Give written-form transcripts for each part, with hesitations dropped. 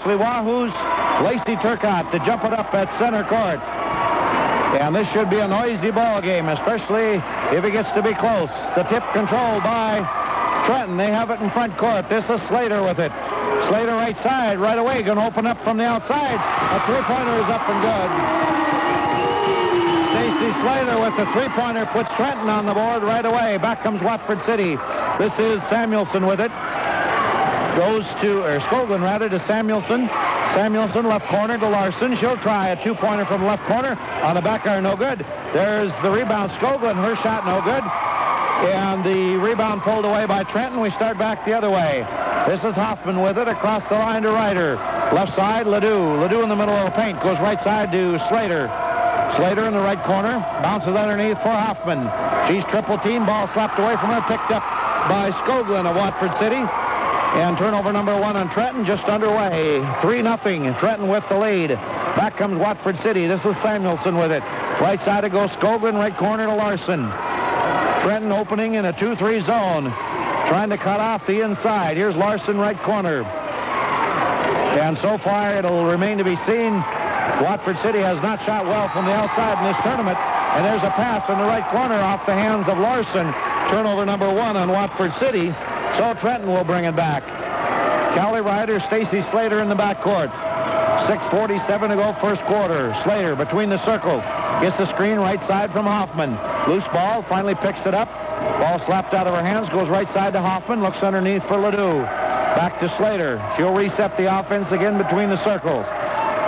Wahoo's Lacey Turcotte to jump it up at center court. And this should be a noisy ball game, especially if it gets to be close. The tip controlled by Trenton. They have it in front court. This is Slater with it. Slater right side, right away, going to open up from the outside. A three-pointer is up and good. Stacy Slater with the three-pointer puts Trenton on the board right away. Back comes Watford City. This is Samuelson with it. Goes to, or Skoglund rather, to Samuelson. Samuelson left corner to Larson. She'll try a two-pointer from left corner. On the back iron, no good. There's the rebound. Skoglund, her shot, no good. And the rebound pulled away by Trenton. We start back the other way. This is Hoffman with it across the line to Ryder. Left side, Ledoux. Ledoux in the middle of the paint. Goes right side to Slater. Slater in the right corner. Bounces underneath for Hoffman. She's triple team. Ball slapped away from her. Picked up by Skoglund of Watford City. And turnover number one on Trenton just underway. 3-0. Trenton with the lead. Back comes Watford City. This is Samuelson with it. Right side it goes Skoglund. Right corner to Larson. Trenton opening in a 2-3 zone. Trying to cut off the inside. Here's Larson, right corner. And so far, it'll remain to be seen. Watford City has not shot well from the outside in this tournament. And there's a pass in the right corner off the hands of Larson. Turnover number one on Watford City. So Trenton will bring it back. Callie Ryder, Stacy Slater in the backcourt. 6:47 to go first quarter. Slater between the circles. Gets the screen right side from Hoffman. Loose ball, finally picks it up. Ball slapped out of her hands, goes right side to Hoffman, looks underneath for Ledoux. Back to Slater. She'll reset the offense again between the circles.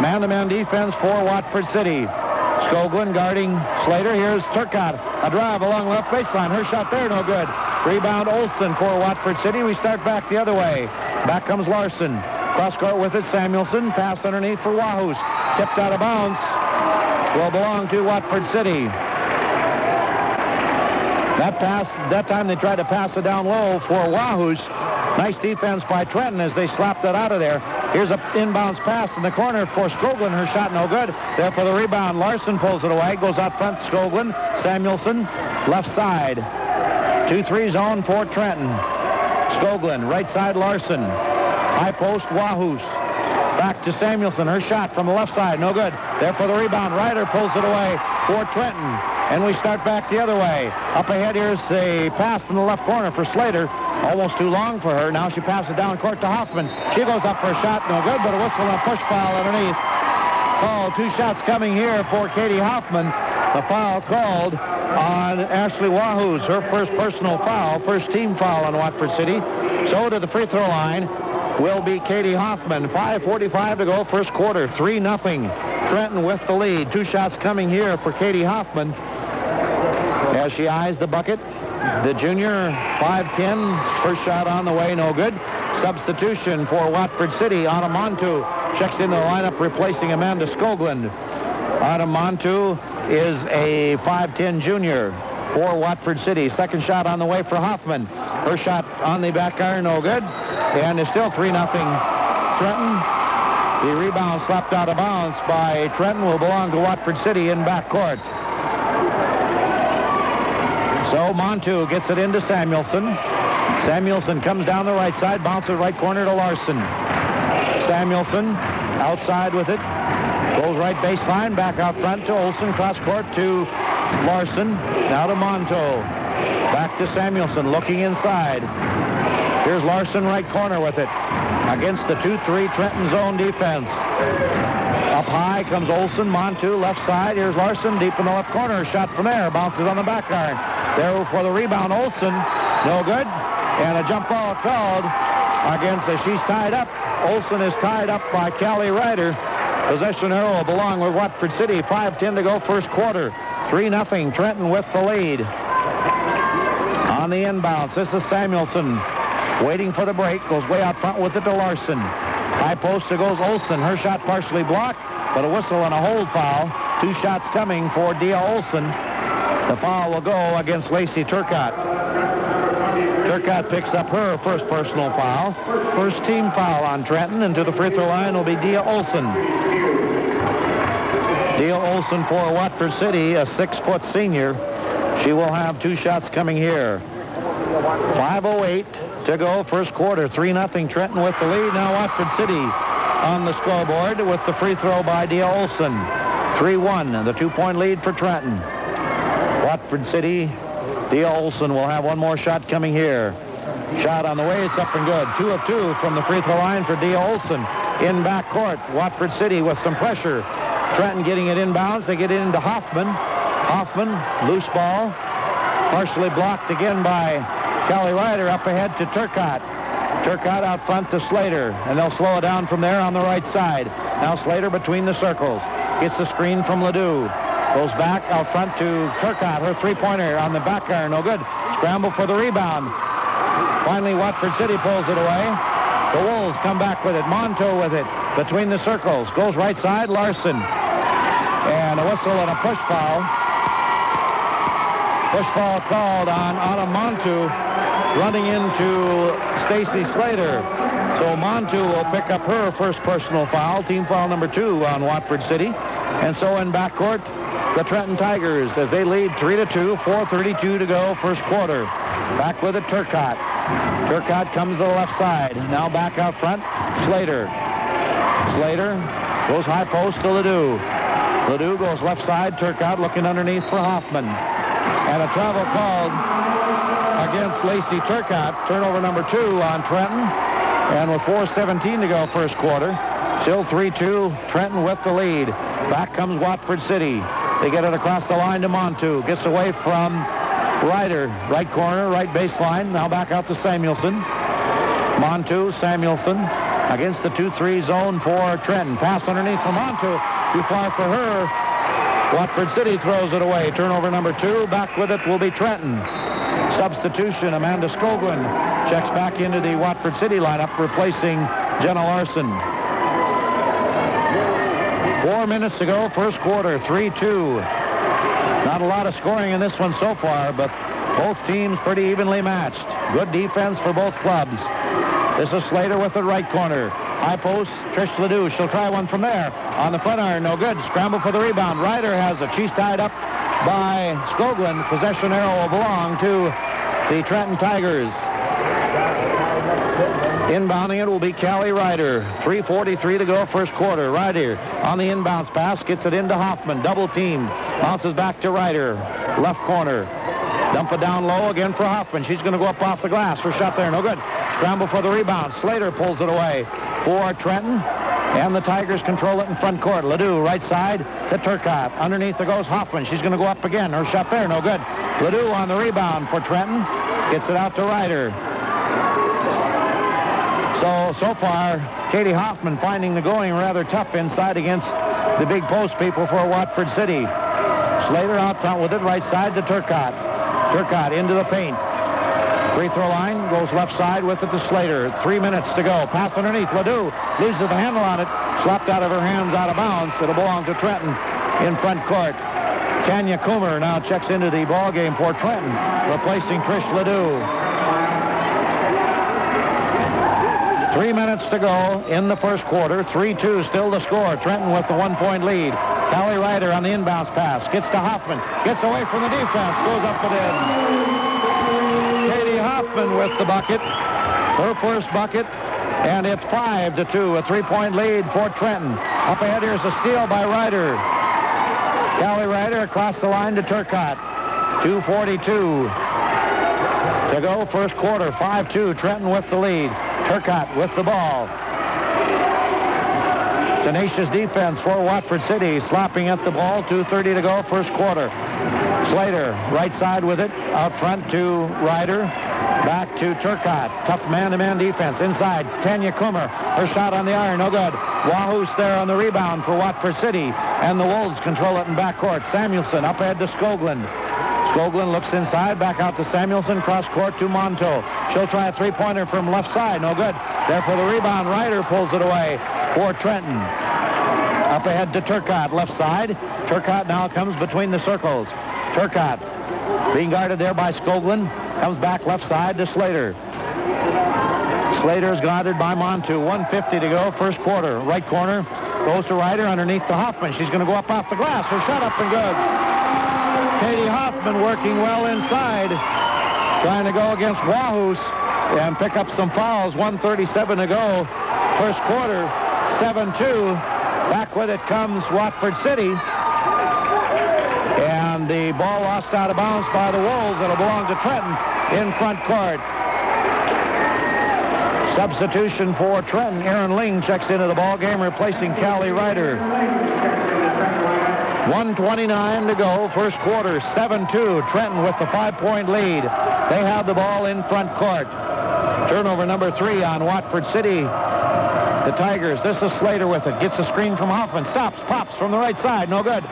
Man-to-man defense for Watford City. Skoglund guarding Slater. Here's Turcotte. A drive along left baseline. Her shot there, no good. Rebound Olsen for Watford City. We start back the other way. Back comes Larson. Cross court with it, Samuelson. Pass underneath for Wahoo's. Tipped out of bounds. Will belong to Watford City. That time they tried to pass it down low for Wahoo's. Nice defense by Trenton as they slapped it out of there. Here's an inbounds pass in the corner for Skoglund. Her shot no good. There for the rebound. Larson pulls it away. Goes out front. Skoglund. Samuelson. Left side. 2-3 zone for Trenton. Skoglund. Right side Larson. High post Wahoo's. Back to Samuelson. Her shot from the left side. No good. There for the rebound. Ryder pulls it away for Trenton. And we start back the other way. Up ahead, here's a pass in the left corner for Slater. Almost too long for her. Now she passes down court to Hoffman. She goes up for a shot. No good, but a whistle and a push foul underneath. Oh, two shots coming here for Katie Hoffman. The foul called on Ashley Wahoo's. Her first personal foul, first team foul on Watford City. So to the free throw line will be Katie Hoffman. 5:45 to go first quarter. 3-0. Trenton with the lead. Two shots coming here for Katie Hoffman as she eyes the bucket. The junior, 5'10", first shot on the way, no good. Substitution for Watford City. Autumn Montu checks into the lineup, replacing Amanda Skoglund. Autumn Montu is a 5'10" junior for Watford City. Second shot on the way for Hoffman. Her shot on the back iron, no good. And it's still 3-0 Trenton. The rebound slapped out of bounds by Trenton will belong to Watford City in backcourt. So Montu gets it into Samuelson. Samuelson comes down the right side, bounces right corner to Larson. Samuelson outside with it. Goes right baseline, back out front to Olsen, cross court to Larson. Now to Montu. Back to Samuelson, looking inside. Here's Larson, right corner with it. Against the 2-3 Trenton zone defense. Up high comes Olsen, Montu, left side. Here's Larson, deep in the left corner. Shot from there, bounces on the back iron. There for the rebound, Olsen, no good. And a jump ball called against, as she's tied up. Olsen is tied up by Callie Ryder. Possession arrow will belong with Watford City. 5:10 to go first quarter. 3-0 Trenton with the lead. On the inbounds, this is Samuelson. Waiting for the break, goes way out front with it to Larson. High post, there goes Olsen. Her shot partially blocked, but a whistle and a hold foul. Two shots coming for Dia Olsen. The foul will go against Lacey Turcotte. Turcotte picks up her first personal foul. First team foul on Trenton, and to the free throw line will be Dia Olsen. Dia Olsen for Watford City, a 6-foot senior. She will have two shots coming here. 5:08 to go first quarter. 3-0 Trenton with the lead. Now Watford City on the scoreboard with the free throw by Dia Olson. 3-1, the 2-point lead for Trenton. Watford City, Dia Olson will have one more shot coming here. Shot on the way, it's up and good. 2 of 2 from the free throw line for Dia Olson. In backcourt, Watford City with some pressure. Trenton getting it inbounds. They get it into Hoffman. Hoffman, loose ball. Partially blocked again by Callie Ryder. Up ahead to Turcotte. Turcotte out front to Slater. And they'll slow it down from there on the right side. Now Slater between the circles. Gets the screen from Ledoux. Goes back out front to Turcotte. Her three-pointer on the back iron. No good. Scramble for the rebound. Finally, Watford City pulls it away. The Wolves come back with it. Monto with it between the circles. Goes right side. Larson. And a whistle and a push foul. Push foul called on Anna Montu running into Stacy Slater. So Montu will pick up her first personal foul. Team foul number 2 on Watford City. And so in backcourt, the Trenton Tigers as they lead 3-2, 4:32 to go first quarter. Back with it, Turcotte. Turcotte comes to the left side. Now back out front, Slater. Slater goes high post to Ledoux. Ledoux goes left side, Turcotte looking underneath for Hoffman. And a travel called against Lacey Turcotte. Turnover number 2 on Trenton. And with 4:17 to go first quarter. Still 3-2, Trenton with the lead. Back comes Watford City. They get it across the line to Montu. Gets away from Ryder. Right corner, right baseline. Now back out to Samuelson. Montu, Samuelson against the 2-3 zone for Trenton. Pass underneath for Montu. Too far for her. Watford City throws it away. Turnover number 2. Back with it will be Trenton. Substitution, Amanda Skoglund checks back into the Watford City lineup, replacing Jenna Larson. 4 minutes to go, first quarter, 3-2. Not a lot of scoring in this one so far, but both teams pretty evenly matched. Good defense for both clubs. This is Slater with the right corner. High post, Trish Ledoux. She'll try one from there. On the front iron, no good. Scramble for the rebound. Ryder has it. She's tied up by Skoglund. Possession arrow will belong to the Trenton Tigers. Inbounding it will be Callie Ryder. 3:43 to go first quarter. Ryder on the inbounds pass. Gets it into Hoffman. Double teamed. Bounces back to Ryder. Left corner. Dump it down low again for Hoffman. She's going to go up off the glass. Her shot there. No good. Scramble for the rebound. Slater pulls it away for Trenton. And the Tigers control it in front court. Ledoux right side to Turcotte. Underneath there goes Hoffman. She's going to go up again. Her shot there. No good. Ledoux on the rebound for Trenton. Gets it out to Ryder. So far, Katie Hoffman finding the going rather tough inside against the big post people for Watford City. Slater out front with it, right side to Turcotte. Turcotte into the paint. Free throw line, goes left side with it to Slater. 3 minutes to go. Pass underneath. Ledoux loses the handle on it. Slapped out of her hands, out of bounds. It'll belong to Trenton in front court. Tanya Coomer now checks into the ball game for Trenton, replacing Trish Ledoux. 3 minutes to go in the first quarter. 3-2 still to score. Trenton with the 1-point lead. Callie Ryder on the inbounds pass. Gets to Hoffman. Gets away from the defense. Goes up and in. Katie Hoffman with the bucket. Her first bucket. And it's 5-2. A 3-point lead for Trenton. Up ahead, here's a steal by Ryder. Callie Ryder across the line to Turcotte. 2:42 to go first quarter. 5-2. Trenton with the lead. Turcotte with the ball. Tenacious defense for Watford City. Slapping at the ball. 2:30 to go first quarter. Slater right side with it. Out front to Ryder. Back to Turcotte. Tough man-to-man defense. Inside, Tanya Coomer. Her shot on the iron. No good. Wahus there on the rebound for Watford City. And the Wolves control it in backcourt. Samuelson up ahead to Skoglund. Skoglund looks inside, back out to Samuelson, cross court to Monto. She'll try a three-pointer from left side, no good. There for the rebound, Ryder pulls it away for Trenton. Up ahead to Turcotte, left side. Turcotte now comes between the circles. Turcotte being guarded there by Skoglund, comes back left side to Slater. Slater's guarded by Monto. 1:50 to go, first quarter. Right corner goes to Ryder underneath to Hoffman. She's going to go up off the glass. Her shot up and good. Katie Hoffman working well inside, trying to go against Wahus and pick up some fouls. 1:37 to go, first quarter. 7-2. Back with it comes Watford City. And the ball lost out of bounds by the Wolves. It'll belong to Trenton in front court. Substitution for Trenton. Aaron Ling checks into the ball game, replacing Callie Ryder. 1:29 to go, first quarter, 7-2. Trenton with the 5-point lead. They have the ball in front court. Turnover number 3 on Watford City. The Tigers. This is Slater with it. Gets a screen from Hoffman. Stops, pops from the right side. No good.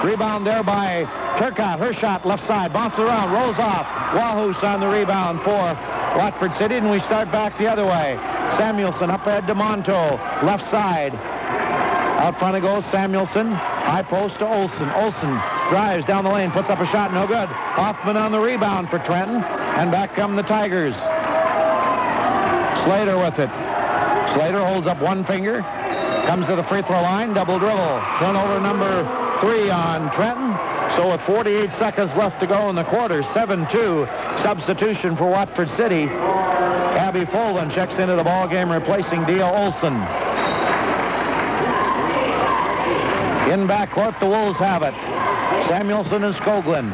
Rebound there by Turcotte. Her shot left side. Bounces around. Rolls off. Wahus on the rebound for Watford City. And we start back the other way. Samuelson up ahead to Monto. Left side. Out front it goes Samuelson. High post to Olsen. Olsen drives down the lane. Puts up a shot. No good. Hoffman on the rebound for Trenton. And back come the Tigers. Slater with it. Slater holds up one finger. Comes to the free throw line. Double dribble. Turnover number 3 on Trenton. So with 48 seconds left to go in the quarter, 7-2. Substitution for Watford City. Abby Folden checks into the ball game, replacing Dia Olsen. In backcourt, the Wolves have it. Samuelson and Skoglund.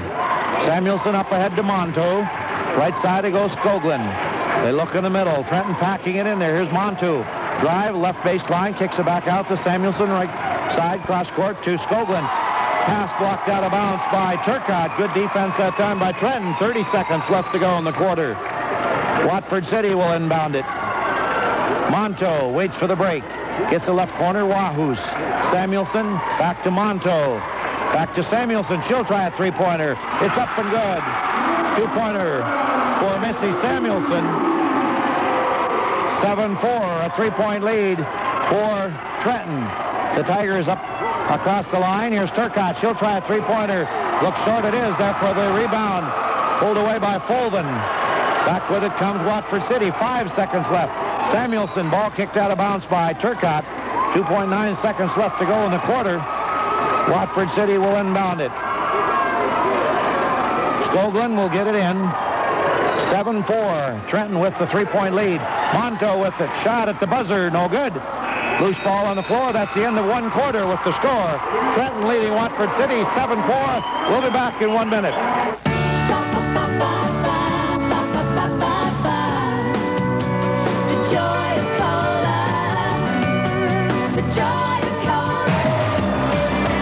Samuelson up ahead to Monto. Right side it goes Skoglund. They look in the middle. Trenton packing it in there. Here's Monto. Drive, left baseline, kicks it back out to Samuelson. Right side, cross court to Skoglund. Pass blocked out of bounds by Turcotte. Good defense that time by Trenton. 30 seconds left to go in the quarter. Watford City will inbound it. Monto waits for the break. Gets the left corner, Wahus. Samuelson, back to Monto. Back to Samuelson. She'll try a three-pointer. It's up and good. Two-pointer for Missy Samuelson. 7-4, a three-point lead for Trenton. The Tigers up across the line. Here's Turcotte. She'll try a three-pointer. Looks short it is. There for the rebound. Pulled away by Folden. Back with it comes Watford City. 5 seconds left. Samuelson, ball kicked out of bounds by Turcotte. 2.9 seconds left to go in the quarter. Watford City will inbound it. Skoglund will get it in. 7-4. Trenton with the three-point lead. Monto with it. Shot at the buzzer. No good. Loose ball on the floor. That's the end of one quarter with the score. Trenton leading Watford City 7-4. We'll be back in 1 minute.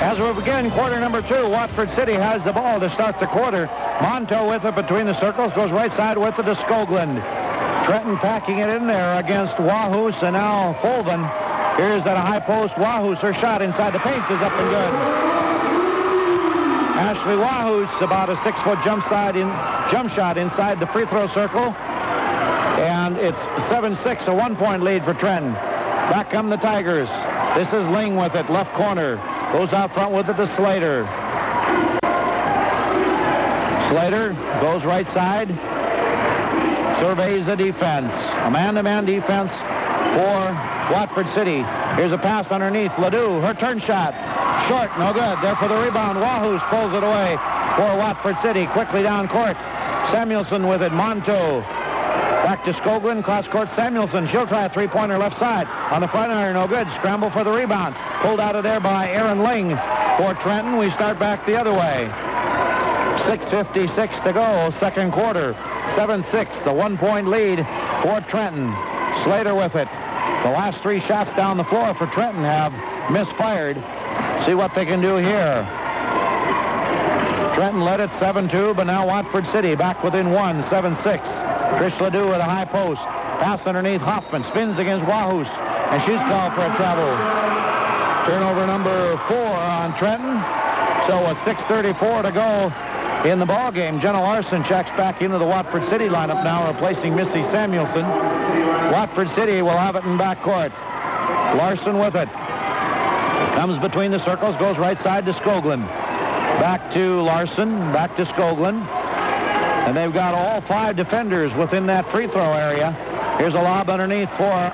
As we begin quarter number 2, Watford City has the ball to start the quarter. Monto with it between the circles, goes right side with it to Skoglund. Trenton packing it in there against Wahus, and now Folden. Here's at a high post, Wahus. Her shot inside the paint is up and good. Ashley Wahus, about a 6-foot jump shot inside the free throw circle. And it's 7-6, a 1-point lead for Trenton. Back come the Tigers. This is Ling with it, left corner. Goes out front with it to Slater. Slater goes right side. Surveys the defense. A man-to-man defense for Watford City. Here's a pass underneath. Ledoux, her turn shot. Short, no good. There for the rebound. Wahus pulls it away for Watford City. Quickly down court. Samuelson with it. Monto. Back to Skoglund, cross court Samuelson. She'll try a three-pointer left side. On the front iron, no good. Scramble for the rebound. Pulled out of there by Aaron Ling for Trenton. We start back the other way. 6:56 to go, second quarter. 7-6, the 1-point lead for Trenton. Slater with it. The last 3 shots down the floor for Trenton have misfired. See what they can do here. Trenton led it 7-2, but now Watford City back within 1, 7-6. Trish Ledoux at a high post. Pass underneath Hoffman. Spins against Wahus. And she's called for a travel. Turnover number 4 on Trenton. So a 6:34 to go in the ball game. Jenna Larson checks back into the Watford City lineup now, replacing Missy Samuelson. Watford City will have it in backcourt. Larson with it. Comes between the circles, goes right side to Skoglund. Back to Larson, back to Skoglund. And they've got all 5 defenders within that free throw area. Here's a lob underneath for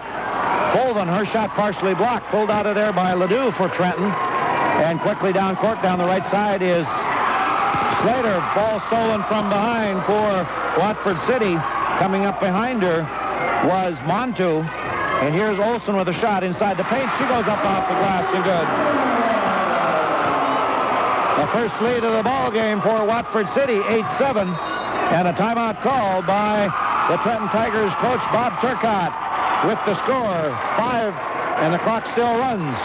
Folden. Her shot partially blocked. Pulled out of there by Ledoux for Trenton. And quickly down court, down the right side is Slater. Ball stolen from behind for Watford City. Coming up behind her was Montu. And here's Olsen with a shot inside the paint. She goes up off the glass and good. The first lead of the ball game for Watford City, 8-7. And a timeout called by the Trenton Tigers coach Bob Turcotte with the score 5, and the clock still runs.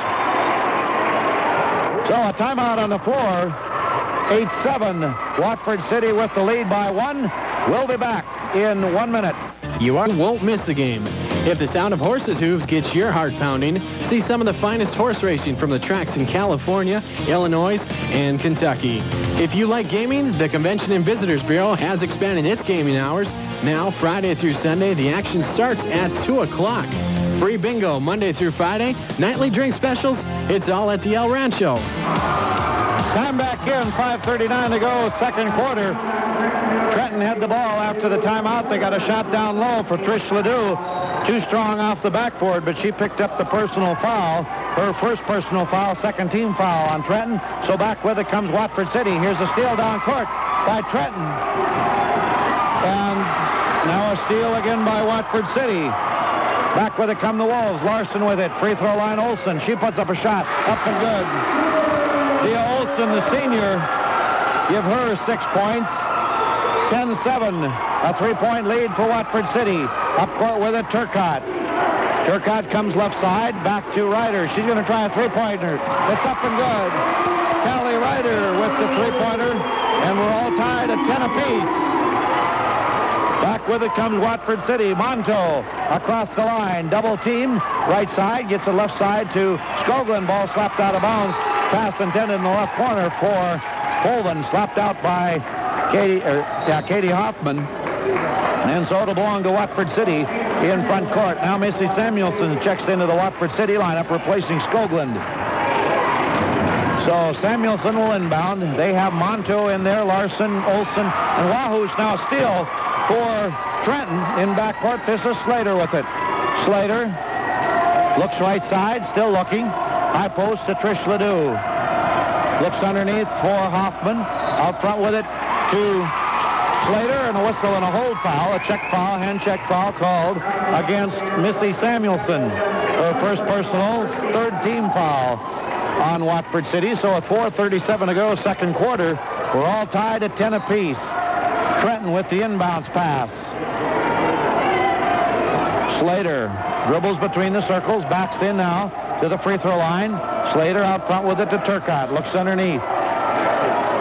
So a timeout on the floor. 8-7. Watford City with the lead by 1. We'll be back in 1 minute. You won't miss the game. If the sound of horses' hooves gets your heart pounding, see some of the finest horse racing from the tracks in California, Illinois, and Kentucky. If you like gaming, the Convention and Visitors Bureau has expanded its gaming hours. Now, Friday through Sunday, the action starts at 2 o'clock. Free bingo Monday through Friday, nightly drink specials. It's all at the El Rancho. Time back in, 5:39 to go, second quarter. Trenton had the ball after the timeout. They got a shot down low for Trish Ledoux. Too strong off the backboard, but she picked up the personal foul. Her first personal foul, second team foul on Trenton. So back with it comes Watford City. Here's a steal down court by Trenton. And now a steal again by Watford City. Back with it come the Wolves. Larson with it. Free throw line Olsen. She puts up a shot. Up and good. Leah Olsen, the senior, give her 6 points. 10-7. A three-point lead for Watford City. Up court with it, Turcotte. Turcotte comes left side. Back to Ryder. She's going to try a three-pointer. It's up and good. Callie Ryder with the three-pointer. And we're all tied at 10 apiece. Back with it comes Watford City. Monto across the line. Double team. Right side. Gets it left side to Skoglund. Ball slapped out of bounds. Pass intended in the left corner for Colvin. Slapped out by Katie Hoffman. And so it'll belong to Watford City in front court. Now Missy Samuelson checks into the Watford City lineup, replacing Skoglund. So Samuelson will inbound. They have Monto in there, Larson, Olsen, and Wahoo's now steal for Trenton in backcourt. This is Slater with it. Slater looks right side, still looking. High post to Trish Ledoux. Looks underneath for Hoffman. Out front with it to Slater, and a whistle and a hold foul. A check foul, hand check foul called against Missy Samuelson. Her first personal, third team foul on Watford City. So at 4:37 to go, second quarter, we're all tied at 10 apiece. Trenton with the inbounds pass. Slater dribbles between the circles, backs in now to the free throw line. Slater out front with it to Turcotte. Looks underneath.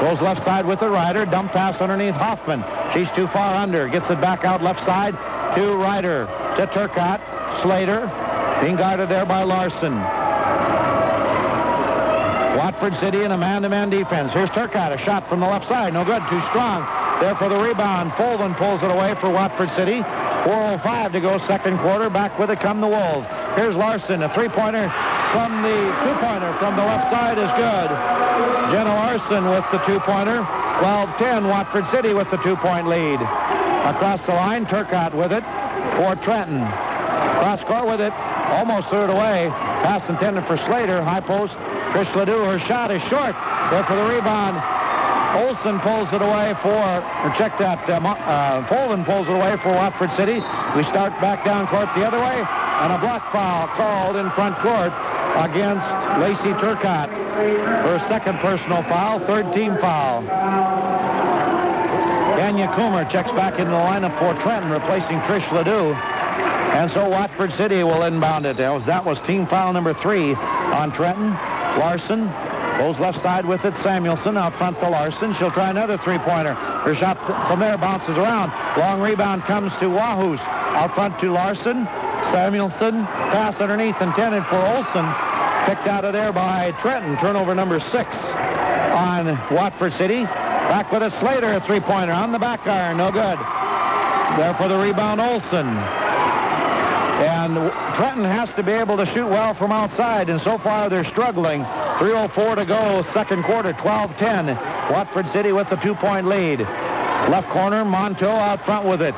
Goes left side with the Ryder. Dump pass underneath Hoffman. She's too far under. Gets it back out left side to Ryder. To Turcotte. Slater being guarded there by Larson. Watford City in a man-to-man defense. Here's Turcotte. A shot from the left side. No good. Too strong. There for the rebound. Colvin pulls it away for Watford City. 4:05 to go, second quarter. Back with it come the Wolves. Here's Larson. A three-pointer from the two-pointer from the left side is good. Jenna Larson with the two-pointer. 12-10, Watford City with the two-point lead. Across the line, Turcotte with it for Trenton. Cross court with it. Almost threw it away. Pass intended for Slater. High post. Trish Ledoux. Her shot is short. There for the rebound. Olsen pulls it away for, check that, Colvin pulls it away for Watford City. We start back down court the other way, and a block foul called in front court against Lacey Turcotte. Her second personal foul, third team foul. Kenya Coomer checks back into the lineup for Trenton, replacing Trish Ledoux. And so Watford City will inbound it. That was team foul number 3 on Trenton. Larson goes left side with it. Samuelson out front to Larson. She'll try another three-pointer. Her shot from there bounces around. Long rebound comes to Wahoo's. Out front to Larson. Samuelson. Pass underneath intended for Olsen. Picked out of there by Trenton. Turnover number 6 on Watford City. Back with a Slater. A three-pointer on the back iron. No good. There for the rebound, Olsen. And Trenton has to be able to shoot well from outside, and so far they're struggling. 3:04 to go, second quarter, 12-10. Watford City with the two-point lead. Left corner, Monto out front with it.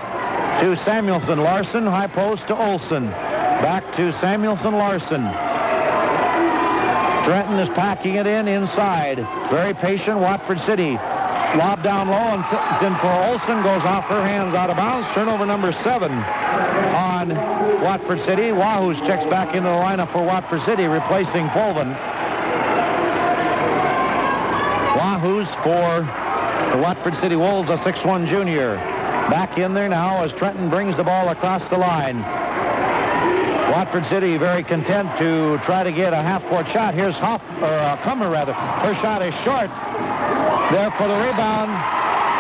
To Samuelson, Larson, high post to Olsen. Back to Samuelson, Larson. Trenton is packing it in inside. Very patient, Watford City. Lob down low, and then for Olsen, goes off her hands out of bounds. Turnover number 7 on Watford City. Wahoos checks back into the lineup for Watford City, replacing Fulvin. Wahoos for the Watford City Wolves, a 6'1 junior. Back in there now as Trenton brings the ball across the line. Watford City very content to try to get a half-court shot. Here's Kummer rather. Her shot is short. There for the rebound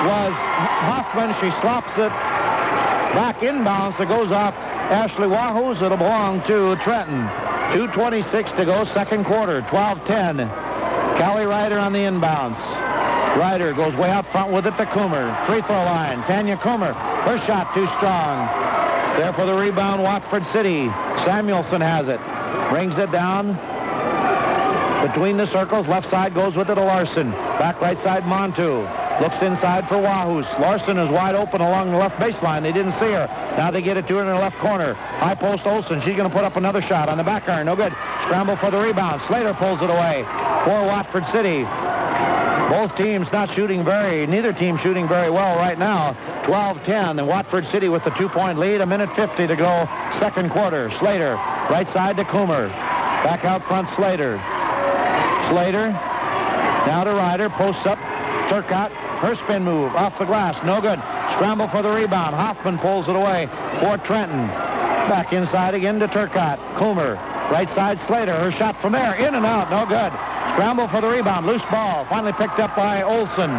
was Hoffman. She slops it back inbounds. It goes off Ashley Wahoos. It'll belong to Trenton. 2:26 to go, second quarter, 12-10. Callie Ryder on the inbounds. Ryder goes way out front with it to Coomer. Free throw line. Tanya Coomer. Her shot too strong. There for the rebound, Watford City. Samuelson has it. Brings it down between the circles. Left side goes with it to Larson. Back right side, Montu. Looks inside for Wahoos. Larson is wide open along the left baseline. They didn't see her. Now they get it to her in her left corner. High post Olsen. She's going to put up another shot on the back iron. No good. Scramble for the rebound. Slater pulls it away for Watford City. Both teams neither team shooting very well right now. 12-10, and Watford City with the 2-point lead. 1:50 to go, second quarter. Slater, right side to Coomer. Back out front, Slater. Slater, now to Ryder, posts up. Turcotte, her spin move, off the glass, no good. Scramble for the rebound. Hoffman pulls it away for Trenton. Back inside again to Turcotte. Coomer, right side Slater, her shot from there, in and out, no good. Scramble for the rebound, loose ball, finally picked up by Olsen.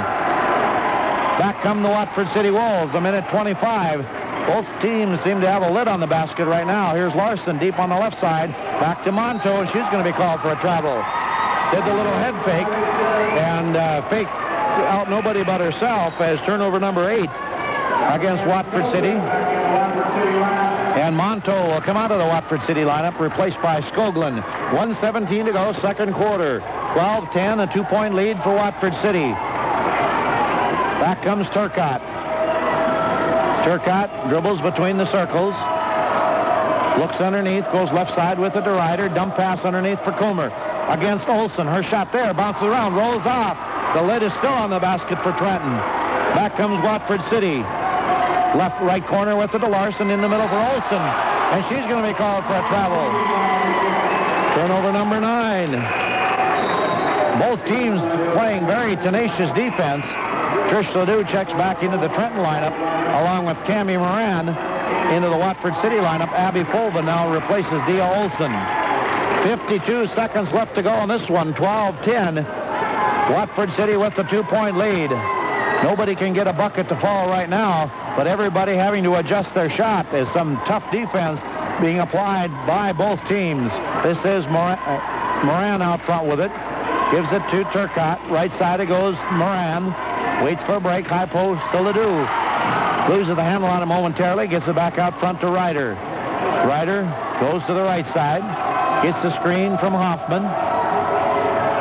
Back come the Watford City Wolves, 1:25. Both teams seem to have a lid on the basket right now. Here's Larson deep on the left side. Back to Monto, and she's going to be called for a travel. Did the little head fake, and faked out nobody but herself as turnover number 8 against Watford City. And Monto will come out of the Watford City lineup, replaced by Skoglund. 1:17 to go, second quarter. 12-10, a 2-point lead for Watford City. Back comes Turcotte. Turcotte dribbles between the circles. Looks underneath, goes left side with it to Ryder. Dump pass underneath for Coomer. Against Olsen. Her shot there, bounces around, rolls off. The lid is still on the basket for Trenton. Back comes Watford City. Left right corner with it to Larson, in the middle for Olsen. And she's going to be called for a travel. Turnover number 9. Both teams playing very tenacious defense. Trish Ledoux checks back into the Trenton lineup, along with Cammie Moran into the Watford City lineup. Abby Fulvin now replaces Dia Olsen. 52 seconds left to go on this one. 12-10. Watford City with the 2-point lead. Nobody can get a bucket to fall right now, but everybody having to adjust their shot. There's some tough defense being applied by both teams. This is Moran out front with it. Gives it to Turcotte. Right side it goes Moran. Waits for a break. High post to Ledoux. Loses the handle on it momentarily. Gets it back out front to Ryder. Ryder goes to the right side. Gets the screen from Hoffman.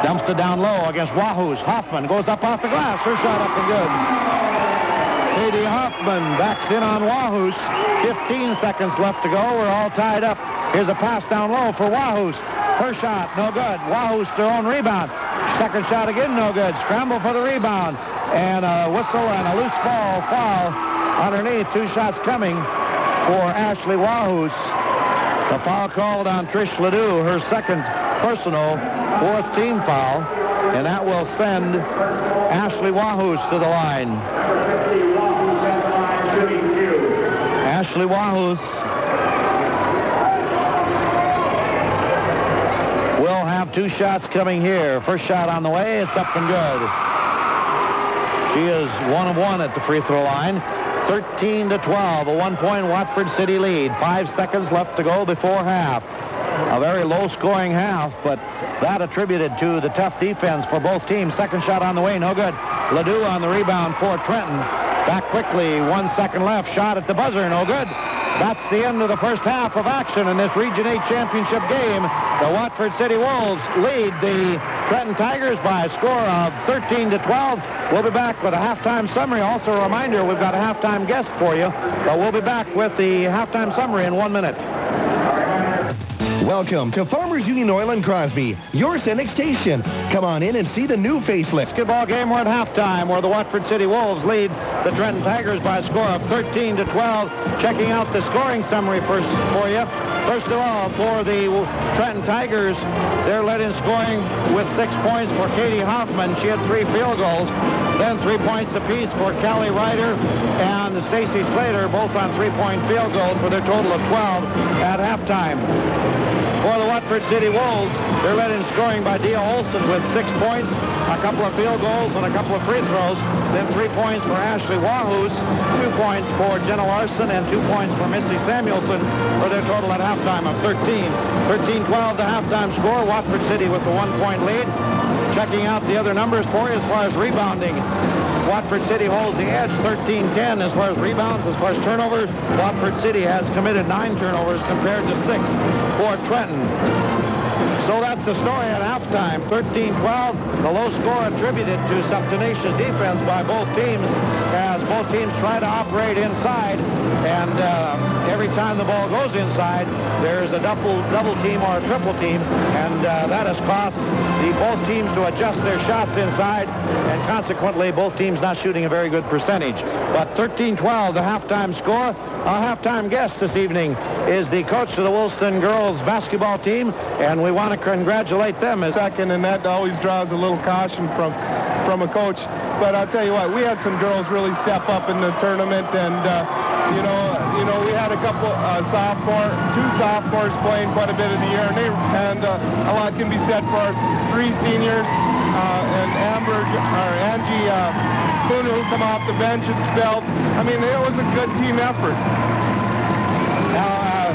Dumps it down low against Wahoos. Hoffman goes up off the glass. Her shot up and good. Katie Hoffman backs in on Wahoos. 15 seconds left to go. We're all tied up. Here's a pass down low for Wahoos. Her shot, no good. Wahoos their own rebound. Second shot again, no good. Scramble for the rebound. And a whistle and a loose ball foul underneath. 2 shots coming for Ashley Wahoos. The foul called on Trish Ledoux, her second personal, 4th team foul. And that will send Ashley Wahoos to the line. Ashley Wahoos will have 2 shots coming here. First shot on the way. It's up and good. She is 1 of 1 at the free throw line. 13-12, a 1-point Watford City lead. 5 seconds left to go before half. A very low-scoring half, but that attributed to the tough defense for both teams. Second shot on the way, no good. Ledoux on the rebound for Trenton. Back quickly, 1 second left. Shot at the buzzer, no good. That's the end of the first half of action in this Region 8 championship game. The Watford City Wolves lead the Trenton Tigers by a score of 13-12. We'll be back with a halftime summary. Also a reminder, we've got a halftime guest for you, but we'll be back with the halftime summary in 1 minute. Welcome to Farmers Union Oil and Crosby, your Cenex station. Come on in and see the new facelift. Basketball game, we're at halftime where the Watford City Wolves lead the Trenton Tigers by a score of 13-12. Checking out the scoring summary first for you. First of all, for the Trenton Tigers, they're led in scoring with 6 points for Katie Hoffman. She had 3 field goals. Then 3 points apiece for Callie Ryder and Stacy Slater, both on 3-point field goals for their total of 12 at halftime. For the Watford City Wolves, they're led in scoring by Dia Olson with 6 points, a couple of field goals, and a couple of free throws. Then 3 points for Ashley Wahus, 2 points for Jenna Larson, and 2 points for Missy Samuelson for their total at halftime of 13. 13-12 the halftime score. Watford City with the 1-point lead. Checking out the other numbers for you as far as rebounding. Watford City holds the edge, 13-10 as far as rebounds. As far as turnovers, Watford City has committed 9 turnovers compared to 6 for Trenton. So that's the story at halftime, 13-12. The low score attributed to some tenacious defense by both teams as both teams try to operate inside. And every time the ball goes inside, there's a double team or a triple team. And that has caused both teams to adjust their shots inside. And consequently, both teams not shooting a very good percentage. But 13-12, the halftime score. Our halftime guest this evening is the coach of the Woolston girls basketball team, and we want to congratulate them. As second, and that always draws a little caution from a coach. But I'll tell you what, we had some girls really step up in the tournament, and you know, we had a couple two sophomores playing quite a bit of the year, and a lot can be said for our 3 seniors and Angie Spooner, who come off the bench and spelled. I mean, it was a good team effort. Now,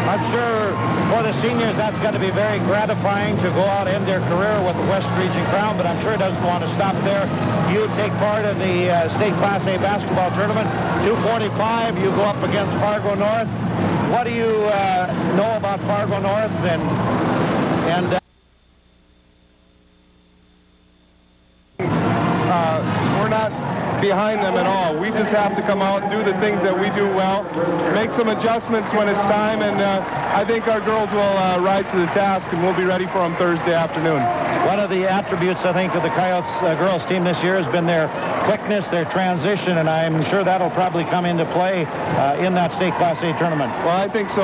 I'm sure for the seniors that's got to be very gratifying to go out and end their career with the West Region Crown, but I'm sure it doesn't want to stop there. You take part in the State Class A basketball tournament. 2:45, you go up against Fargo North. What do you know about Fargo North? And we're not behind them at all. We just have to come out and do the things that we do well, make some adjustments when it's time, and I think our girls will rise to the task, and we'll be ready for them Thursday afternoon. One of the attributes, I think, of the Coyotes girls team this year has been their quickness, their transition, and I'm sure that'll probably come into play in that State Class A tournament. Well, I think so.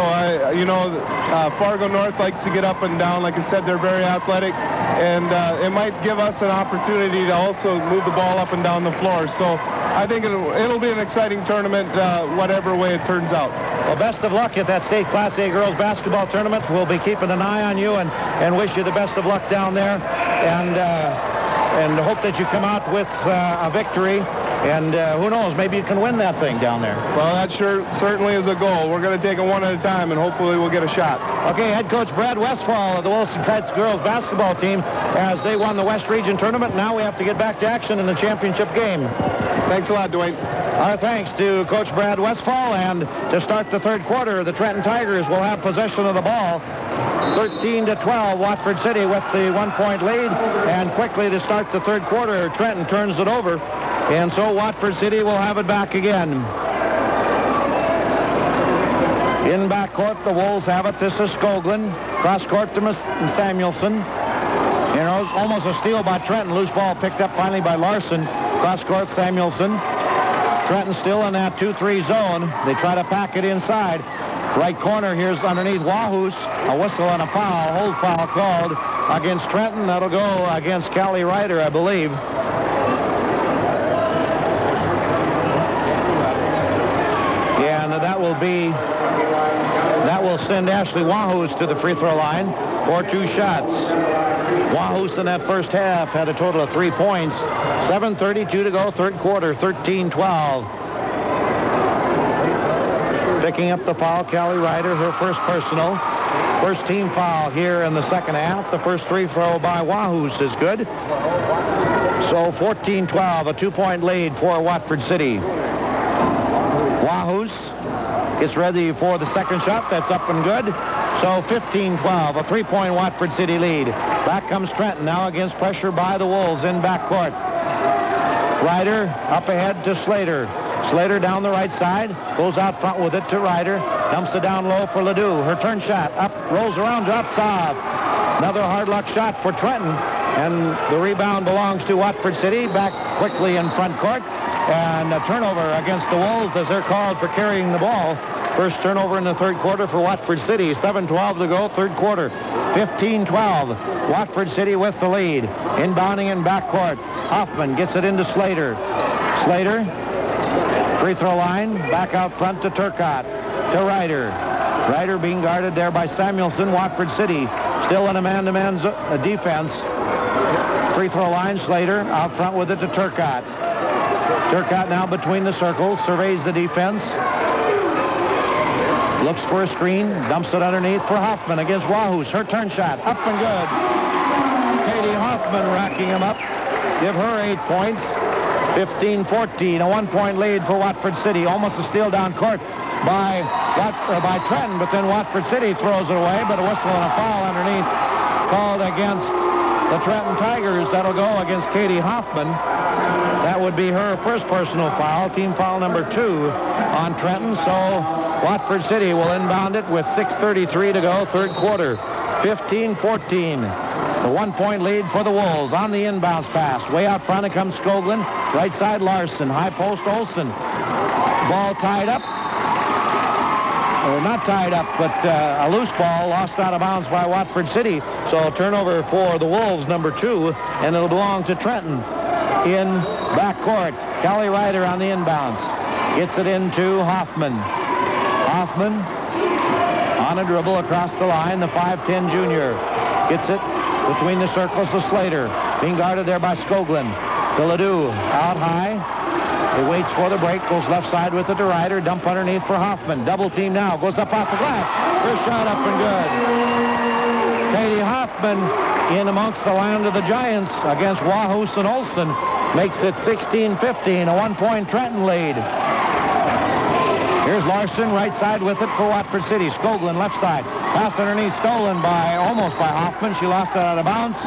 Fargo North likes to get up and down. Like I said, they're very athletic, and it might give us an opportunity to also move the ball up and down the floor. So I think it'll be an exciting tournament, whatever way it turns out. Well, best of luck at that State Class A girls basketball tournament. We'll be keeping an eye on you and wish you the best of luck down there, and hope that you come out with a victory. And who knows, maybe you can win that thing down there. Well, that certainly is a goal. We're going to take it one at a time, and hopefully we'll get a shot. Okay, head coach Brad Westfall of the Wilson Kites girls basketball team as they won the West Region tournament. Now we have to get back to action in the championship game. Thanks a lot, Dwayne. Our thanks to Coach Brad Westfall. And to start the third quarter, the Trenton Tigers will have possession of the ball. 13-12, Watford City with the 1-point lead. And quickly to start the third quarter, Trenton turns it over. And so Watford City will have it back again. In backcourt, the Wolves have it. This is Skoglund. Cross court to Samuelson. You know, it's almost a steal by Trenton. Loose ball picked up finally by Larson. Cross court, Samuelson. Trenton still in that 2-3 zone. They try to pack it inside. Right corner, here's underneath Wahus. A whistle and a foul. Hold foul called against Trenton. That'll go against Callie Ryder, I believe. That will send Ashley Wahus to the free throw line for 2 shots. Wahus in that first half had a total of 3 points. 7:32 to go, third quarter, 13-12. Picking up the foul, Callie Ryder, her first personal. First team foul here in the second half. The first free throw by Wahus is good. So 14-12, a 2-point lead for Watford City. Wahus gets ready for the second shot. That's up and good. So 15-12, a 3-point Watford City lead. Back comes Trenton now against pressure by the Wolves in backcourt. Ryder up ahead to Slater. Slater down the right side, goes out front with it to Ryder. Dumps it down low for Ledoux. Her turn shot. Up, rolls around, drops off. Another hard luck shot for Trenton. And the rebound belongs to Watford City. Back quickly in front court. And a turnover against the Wolves as they're called for carrying the ball. First turnover in the third quarter for Watford City. 7:12 to go, third quarter. 15-12. Watford City with the lead. Inbounding in backcourt. Hoffman gets it into Slater. Slater, free throw line. Back out front to Turcotte. To Ryder. Ryder being guarded there by Samuelson. Watford City still in a man-to-man defense. Free throw line. Slater out front with it to Turcotte. Turcotte now between the circles. Surveys the defense. Looks for a screen, dumps it underneath for Hoffman against Wahus. Her turn shot, up and good. Katie Hoffman racking him up. Give her 8 points. 15-14, a 1-point lead for Watford City. Almost a steal down court by Trenton, but then Watford City throws it away, but a whistle and a foul underneath called against the Trenton Tigers. That'll go against Katie Hoffman. That would be her first personal foul, team foul number 2 on Trenton. So Watford City will inbound it with 6:33 to go, third quarter. 15-14. The 1-point lead for the Wolves on the inbounds pass. Way out front, it comes Skoglund. Right side, Larson. High post, Olsen. Ball tied up. Or not tied up, but a loose ball lost out of bounds by Watford City. So a turnover for the Wolves, number 2, and it'll belong to Trenton in backcourt. Kelly Ryder on the inbounds. Gets it into Hoffman. Hoffman on a dribble across the line. The 5'10 junior gets it between the circles of Slater. Being guarded there by Skoglund. To Ledoux. Out high. He waits for the break. Goes left side with it to Ryder. Dump underneath for Hoffman. Double team now. Goes up off the glass. First shot up and good. Katie Hoffman in amongst the land of the Giants against Wahus and Olsen. Makes it 16-15. A 1-point Trenton lead. Here's Larson, right side with it for Watford City. Skoglund, left side. Pass underneath, stolen almost by Hoffman. She lost it out of bounds.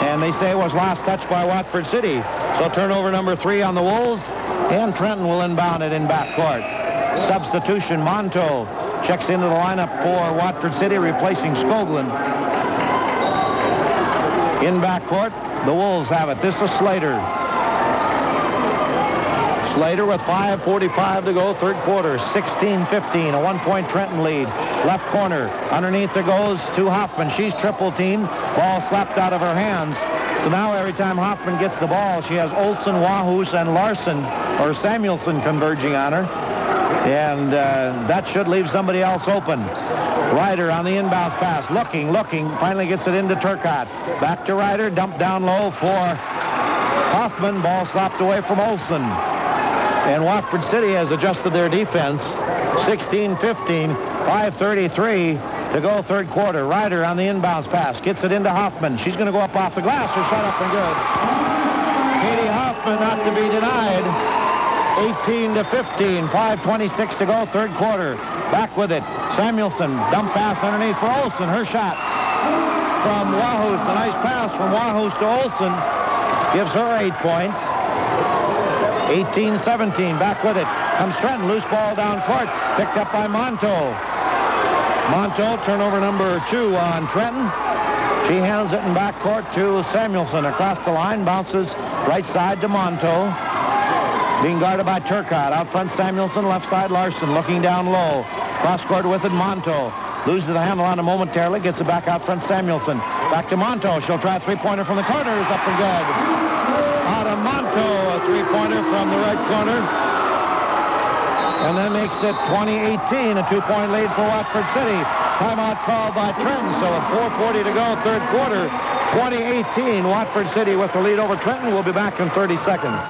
And they say it was last touch by Watford City. So turnover number 3 on the Wolves. And Trenton will inbound it in backcourt. Substitution, Monto checks into the lineup for Watford City, replacing Skoglund. In backcourt, the Wolves have it. This is Slater. Slater with 5:45 to go, third quarter, 16-15, a 1-point Trenton lead. Left corner, underneath it goes to Hoffman. She's triple teamed, ball slapped out of her hands. So now every time Hoffman gets the ball, she has Olsen, Wahus, and Larson, or Samuelson, converging on her. And that should leave somebody else open. Ryder on the inbounds pass, looking, finally gets it into Turcotte. Back to Ryder, dumped down low for Hoffman, ball slapped away from Olsen. And Watford City has adjusted their defense. 16-15, 5:33 to go, third quarter. Ryder on the inbounds pass, gets it into Hoffman. She's going to go up off the glass. Her shot up and good. Katie Hoffman not to be denied. 18-15, 5:26 to go, third quarter. Back with it. Samuelson, dump pass underneath for Olsen. Her shot from Wahus. A nice pass from Wahus to Olsen. Gives her 8 points. 18-17, back with it. Comes Trenton, loose ball down court. Picked up by Monto. Monto, turnover number 2 on Trenton. She hands it in backcourt to Samuelson. Across the line, bounces right side to Monto. Being guarded by Turcotte. Out front, Samuelson. Left side, Larson. Looking down low. Cross court with it, Monto. Loses the handle on it momentarily. Gets it back out front, Samuelson. Back to Monto. She'll try a three-pointer from the corner. Is up and good. Out of Monto, a three-pointer from the right corner. And that makes it 20-18, a 2-point lead for Watford City. Timeout called by Trenton. So at 4:40 to go, third quarter, 20-18. Watford City with the lead over Trenton. We'll be back in 30 seconds.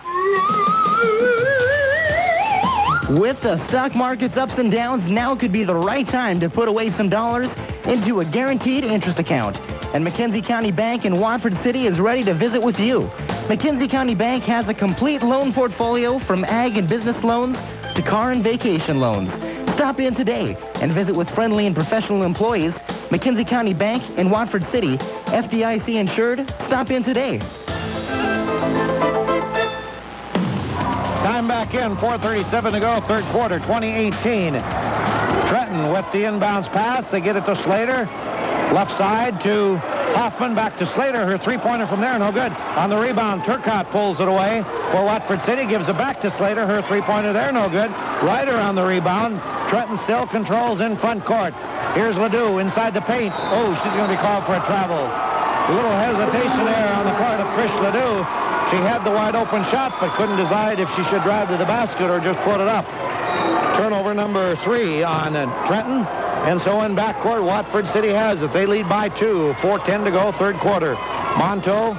With the stock market's ups and downs, now could be the right time to put away some dollars into a guaranteed interest account. And McKenzie County Bank in Watford City is ready to visit with you. McKenzie County Bank has a complete loan portfolio from ag and business loans to car and vacation loans. Stop in today and visit with friendly and professional employees. McKenzie County Bank in Watford City, FDIC insured. Stop in today. time back in. 4:37 to go, third quarter, 2018. Trenton with the inbounds pass. They get it to Slater. Left side to Hoffman. Back to Slater. Her three-pointer from there, no good. On the rebound, Turcotte pulls it away for Watford City. Gives it back to Slater. Her three-pointer there, no good. Ryder on the rebound. Trenton still controls in front court. Here's Ledoux inside the paint. Oh, she's going to be called for a travel. A little hesitation there on the part of Trish Ledoux. She had the wide open shot, but couldn't decide if she should drive to the basket or just put it up. Turnover number 3 on Trenton. And so in backcourt, Watford City has it. They lead by 2. 4:10 to go, third quarter. Monto,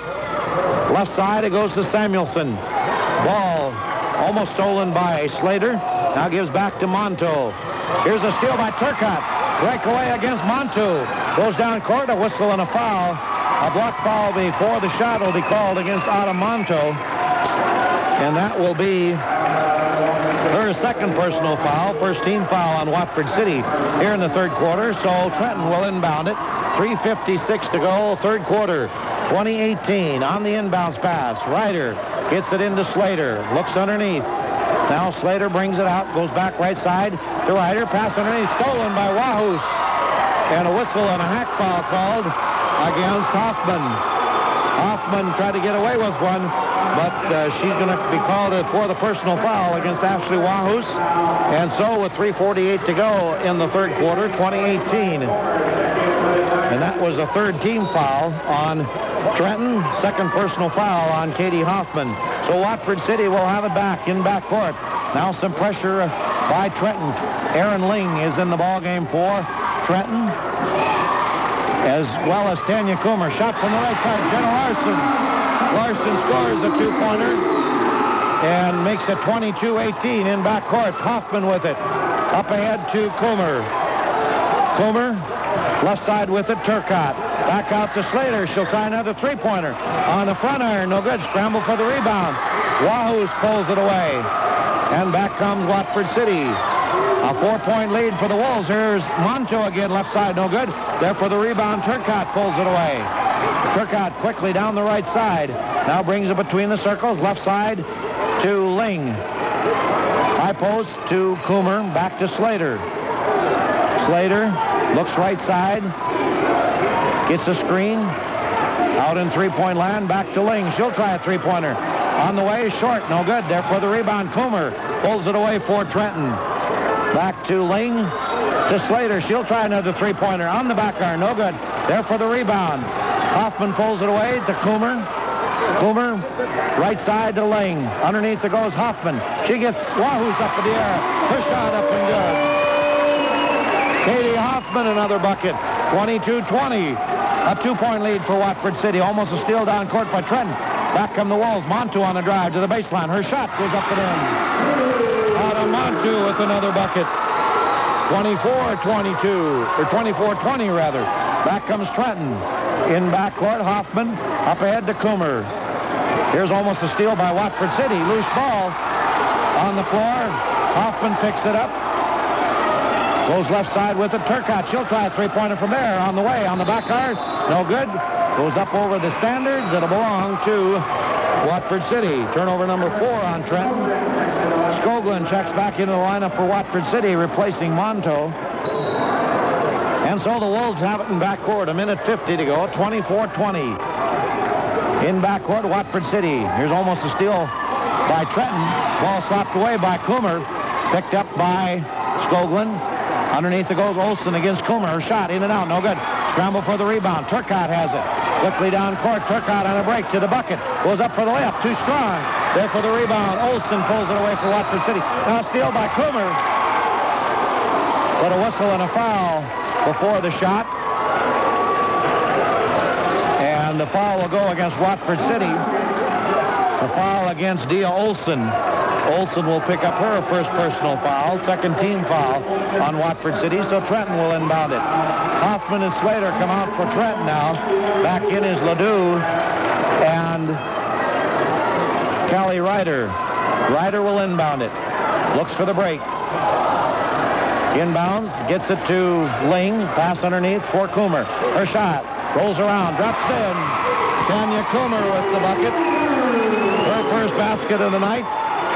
left side, it goes to Samuelson. Ball almost stolen by Slater. Now gives back to Monto. Here's a steal by Turcotte. Breakaway against Monto. Goes down court, a whistle and a foul. A block foul before the shot will be called against Autumn Monto. And that will be her second personal foul, first team foul on Watford City here in the third quarter. So Trenton will inbound it. 3:56 to go, third quarter. 2018 on the inbounds pass. Ryder gets it into Slater. Looks underneath. Now Slater brings it out, goes back right side to Ryder. Pass underneath, stolen by Wahus. And a whistle and a hack foul called against Hoffman. Hoffman tried to get away with one, but she's going to be called for the personal foul against Ashley Wahus. And so with 3:48 to go in the third quarter, 2018. And that was a third team foul on Trenton, second personal foul on Katie Hoffman. So Watford City will have it back in backcourt. Now some pressure by Trenton. Aaron Ling is in the ballgame for Trenton, as well as Tanya Coomer. Shot from the right side, Jenna Larson. Larson scores a two-pointer and makes it 22-18 in backcourt. Hoffman with it. Up ahead to Coomer. Coomer, left side with it, Turcotte. Back out to Slater. She'll try another three-pointer. On the front iron, no good. Scramble for the rebound. Wahus pulls it away. And back comes Watford City. A 4-point lead for the Wolves. Here's Monto again, left side, no good. There for the rebound, Turcotte pulls it away. Turcotte quickly down the right side. Now brings it between the circles, left side to Ling. High post to Coomer, back to Slater. Slater looks right side, gets a screen. Out in three-point land, back to Ling. She'll try a three-pointer. On the way, short, no good. There for the rebound, Coomer pulls it away for Trenton. Back to Ling, to Slater. She'll try another three-pointer. On the back iron, no good. There for the rebound. Hoffman pulls it away to Coomer. Coomer, right side to Ling. Underneath it goes Hoffman. She gets Wahus up in the air. Her shot up and good. Katie Hoffman, another bucket. 22-20. A 2-point lead for Watford City. Almost a steal down court by Trenton. Back come the Wolves. Montu on the drive to the baseline. Her shot goes up and in. Montu with another bucket. 24-22, or 24-20 rather. Back comes Trenton. In backcourt, Hoffman up ahead to Coomer. Here's almost a steal by Watford City. Loose ball on the floor. Hoffman picks it up. Goes left side with it. Turcotte, she'll try a three-pointer from there. On the way, on the back iron. No good. Goes up over the standards. It'll belong to Watford City. Turnover number 4 on Trenton. Skoglund checks back into the lineup for Watford City, replacing Monto. And so the Wolves have it in backcourt. 1:50 to go. 24-20. In backcourt, Watford City. Here's almost a steal by Trenton. Ball slapped away by Coomer. Picked up by Skoglund. Underneath it goes Olsen against Coomer. Her shot in and out. No good. Scramble for the rebound. Turcotte has it. Quickly down court. Turcotte on a break to the bucket. Goes up for the layup. Too strong. There for the rebound. Olsen pulls it away for Watford City. Now steal by Coomer. But a whistle and a foul before the shot. And the foul will go against Watford City. The foul against Dia Olsen. Olsen will pick up her first personal foul, second team foul on Watford City, so Trenton will inbound it. Hoffman and Slater come out for Trenton now. Back in is Ledoux and Callie Ryder. Ryder will inbound it. Looks for the break. Inbounds, gets it to Ling. Pass underneath for Coomer. Her shot. Rolls around, drops in. Tanya Coomer with the bucket. Her first basket of the night.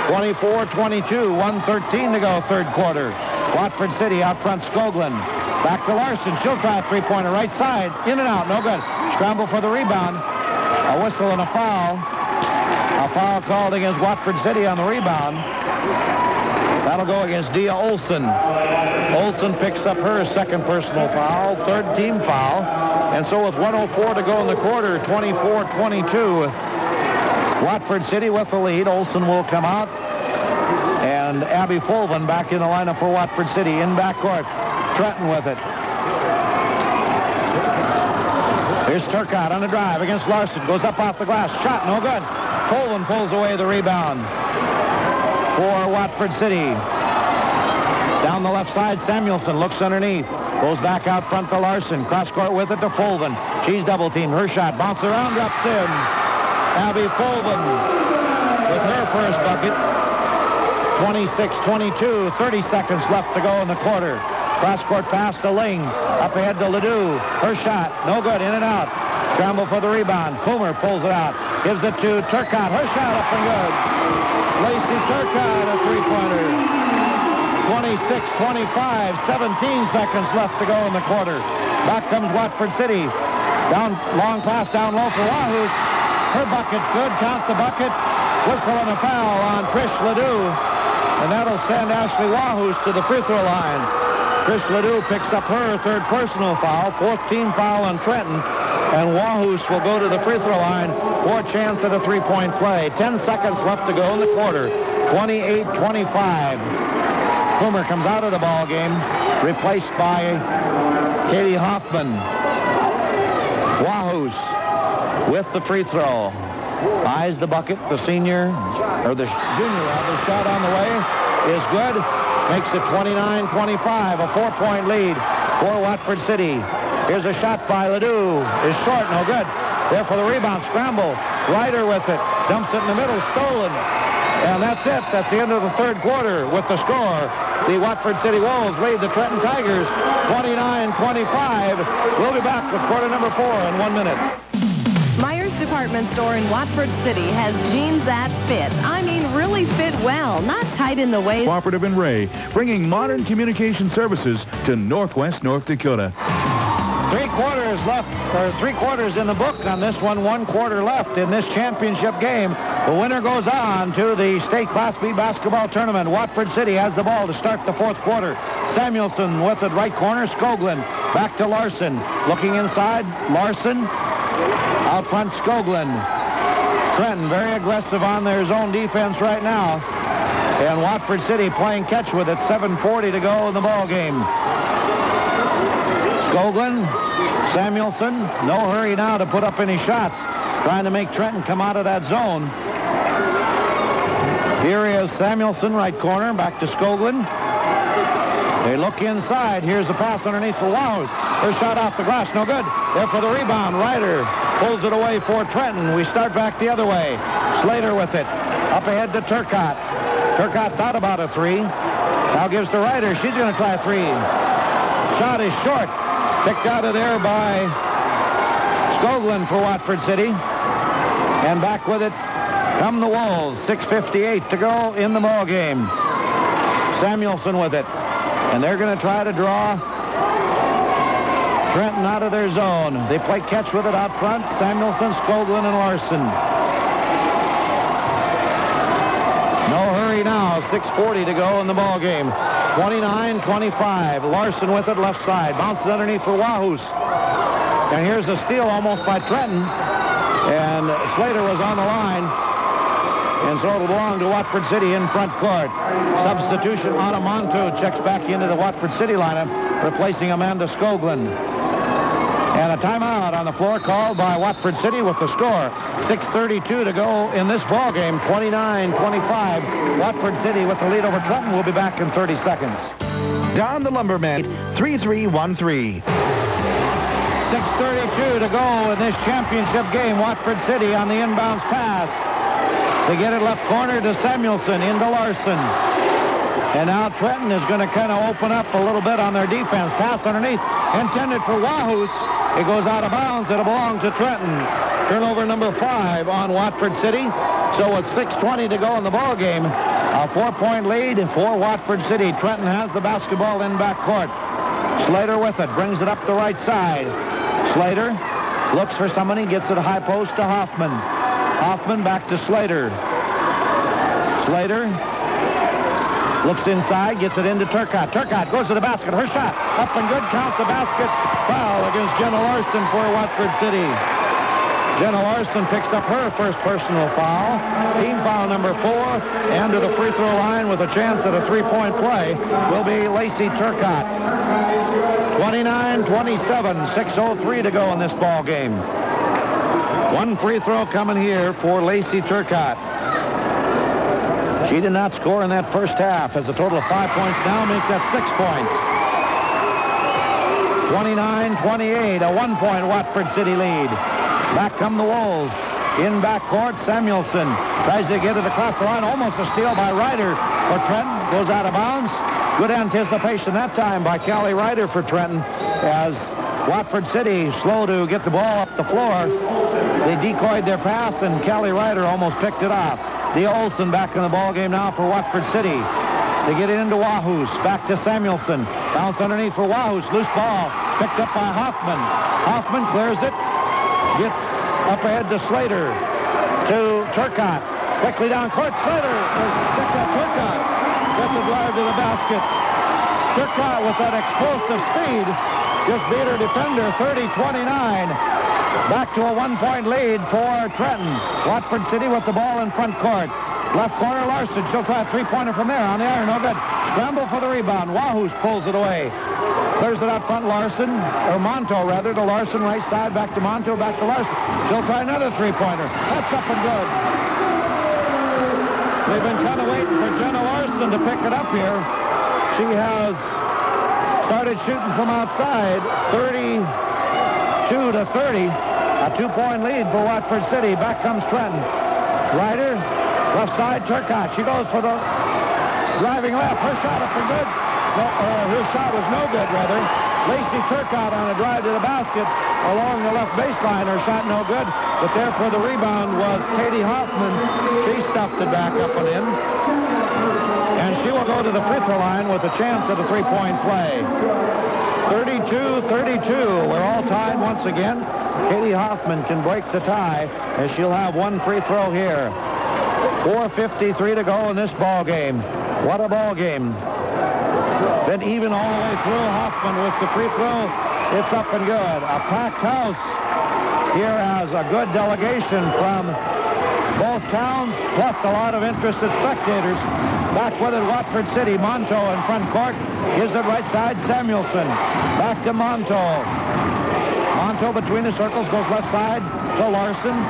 24-22, 1:13 to go, third quarter. Watford City out front, Skoglund. Back to Larson. She'll try a three-pointer right side. In and out. No good. Scramble for the rebound. A whistle and a foul. A foul called against Watford City on the rebound. That'll go against Dia Olsen. Olsen picks up her second personal foul, third team foul. And so with 1:04 to go in the quarter, 24-22, Watford City with the lead. Olsen will come out. And Abby Fulvin back in the lineup for Watford City in backcourt. Trenton with it. Here's Turcotte on the drive against Larson. Goes up off the glass. Shot, no good. Fulvin pulls away the rebound for Watford City. Down the left side, Samuelson looks underneath. Goes back out front to Larson. Cross court with it to Fulvin. She's double teamed. Her shot bounces around, drops in. Abby Fulvin with her first bucket. 26-22, 30 seconds left to go in the quarter. Cross-court pass to Ling. Up ahead to Ledoux. Her shot, no good, in and out. Scramble for the rebound. Coomer pulls it out. Gives it to Turcotte. Her shot up and good. Lacey Turcotte, a three-pointer. 26-25, 17 seconds left to go in the quarter. Back comes Watford City. Down, long pass down low for Wahus. Her bucket's good. Count the bucket. Whistle and a foul on Trish Ledoux. And that'll send Ashley Wahus to the free throw line. Trish Ledoux picks up her third personal foul, fourth team foul on Trenton. And Wahus will go to the free throw line for a chance at a three-point play. 10 seconds left to go in the quarter. 28-25. Coomer comes out of the ball game, replaced by Katie Hoffman. Wahus with the free throw. Eyes the bucket. The senior, or the junior, the shot on the way is good. Makes it 29-25, a 4-point lead for Watford City. Here's a shot by Ledoux. Is short, no good. There for the rebound, scramble. Ryder with it. Dumps it in the middle, stolen. And that's it. That's the end of the third quarter with the score. The Watford City Wolves lead the Trenton Tigers 29-25. We'll be back with quarter number 4 in 1 minute. Myers Department Store in Watford City has jeans that fit. I mean, really fit well, not tight in the waist. Cooperative and Ray, bringing modern communication services to Northwest North Dakota. 3 quarters left, or 3 quarters in the book on this one. 1 quarter left in this championship game. The winner goes on to the state Class B basketball tournament. Watford City has the ball to start the 4th quarter. Samuelson with it, right corner. Skoglund back to Larson. Looking inside, Larson. Out front, Skoglund. Trenton very aggressive on their zone defense right now. And Watford City playing catch with it. 7:40 to go in the ball game. Skoglund, Samuelson, no hurry now to put up any shots. Trying to make Trenton come out of that zone. Here is Samuelson, right corner, back to Skoglund. They look inside. Here's a pass underneath for Wahus. Her shot off the glass, no good. There for the rebound. Ryder pulls it away for Trenton. We start back the other way. Slater with it. Up ahead to Turcotte. Turcotte thought about a 3. Now gives to Ryder. She's going to try a 3. Shot is short. Picked out of there by Skoglund for Watford City. And back with it come the Wolves. 6:58 to go in the ball game. Samuelson with it. And they're going to try to draw Trenton out of their zone. They play catch with it out front. Samuelson, Skoglund, and Larson. No hurry now. 6:40 to go in the ball game. 29-25. Larson with it left side. Bounces underneath for Wahus. And here's a steal almost by Trenton. And Slater was on the line. And so it'll belong to Watford City in front court. Substitution, Adamanto checks back into the Watford City lineup, replacing Amanda Skoglund. And a timeout on the floor called by Watford City with the score. 6:32 to go in this ball game. 29-25. Watford City with the lead over Trenton. We'll be back in 30 seconds. Don the Lumberman, 3313. 6:32 to go in this championship game. Watford City on the inbounds pass. They get it left corner to Samuelson, into Larson. And now Trenton is going to kind of open up a little bit on their defense. Pass underneath, intended for Wahus. It goes out of bounds. It'll belong to Trenton. Turnover number 5 on Watford City. So with 6:20 to go in the ball game, A 4-point lead for Watford City. Trenton has the basketball in backcourt. Slater with it, brings it up the right side. Slater looks for somebody, gets it a high post to Hoffman. Hoffman back to Slater. Slater looks inside, gets it into Turcotte. Turcotte goes to the basket. Her shot up and good. Count the basket. Foul against Jenna Larson for Watford City. Jenna Larson picks up her first personal foul. Team foul number 4. And to the free throw line with a chance at a three-point play will be Lacey Turcotte. 29-27, 6:03 to go in this ball game. One free throw coming here for Lacey Turcotte. She did not score in that first half. Has a total of 5 points now, make that 6 points. 29-28, a 1-point Watford City lead. Back come the Wolves. In backcourt, Samuelson tries to get it across the line. Almost a steal by Ryder for Trenton. Goes out of bounds. Good anticipation that time by Callie Ryder for Trenton, as Watford City slow to get the ball up the floor. They decoyed their pass, and Callie Ryder almost picked it off. Dia Olsen back in the ball game now for Watford City. They get it into Wahus. Back to Samuelson. Bounce underneath for Wahus. Loose ball picked up by Hoffman. Hoffman clears it. Gets up ahead to Slater. To Turcotte. Quickly down court. Slater. Turcotte. Gets the drive to the basket. Turcotte with that explosive speed just beat her defender 30-29. Back to a 1-point lead for Trenton. Watford City with the ball in front court. Left corner, Larson. She'll try a three-pointer from there. On the iron, no good. Scramble for the rebound. Wahus pulls it away. Clears it out front, Larson. Or Monto, rather, to Larson. Right side, back to Monto, back to Larson. She'll try another three-pointer. That's up and good. They've been kind of waiting for Jenna Larson to pick it up here. She has started shooting from outside. 32-30. A 2-point lead for Watford City. Back comes Trenton. Ryder, left side, Turcotte. She goes for the driving left. Her shot up and good. Her shot was no good, rather. Lacey Turcotte on a drive to the basket along the left baseline. Her shot no good. But there for the rebound was Katie Hoffman. She stuffed it back up and in. And she will go to the free throw line with a chance at a three-point play. 32-32. We're all tied once again. Katie Hoffman can break the tie as she'll have one free throw here. 4:53 to go in this ball game. What a ball game. Been even all the way through. Hoffman with the free throw. It's up and good. A packed house here has a good delegation from both towns, plus a lot of interested spectators. Back with it, Watford City. Monto in front court. Gives it right side, Samuelson. Back to Monto. Monto between the circles, goes left side to Larson.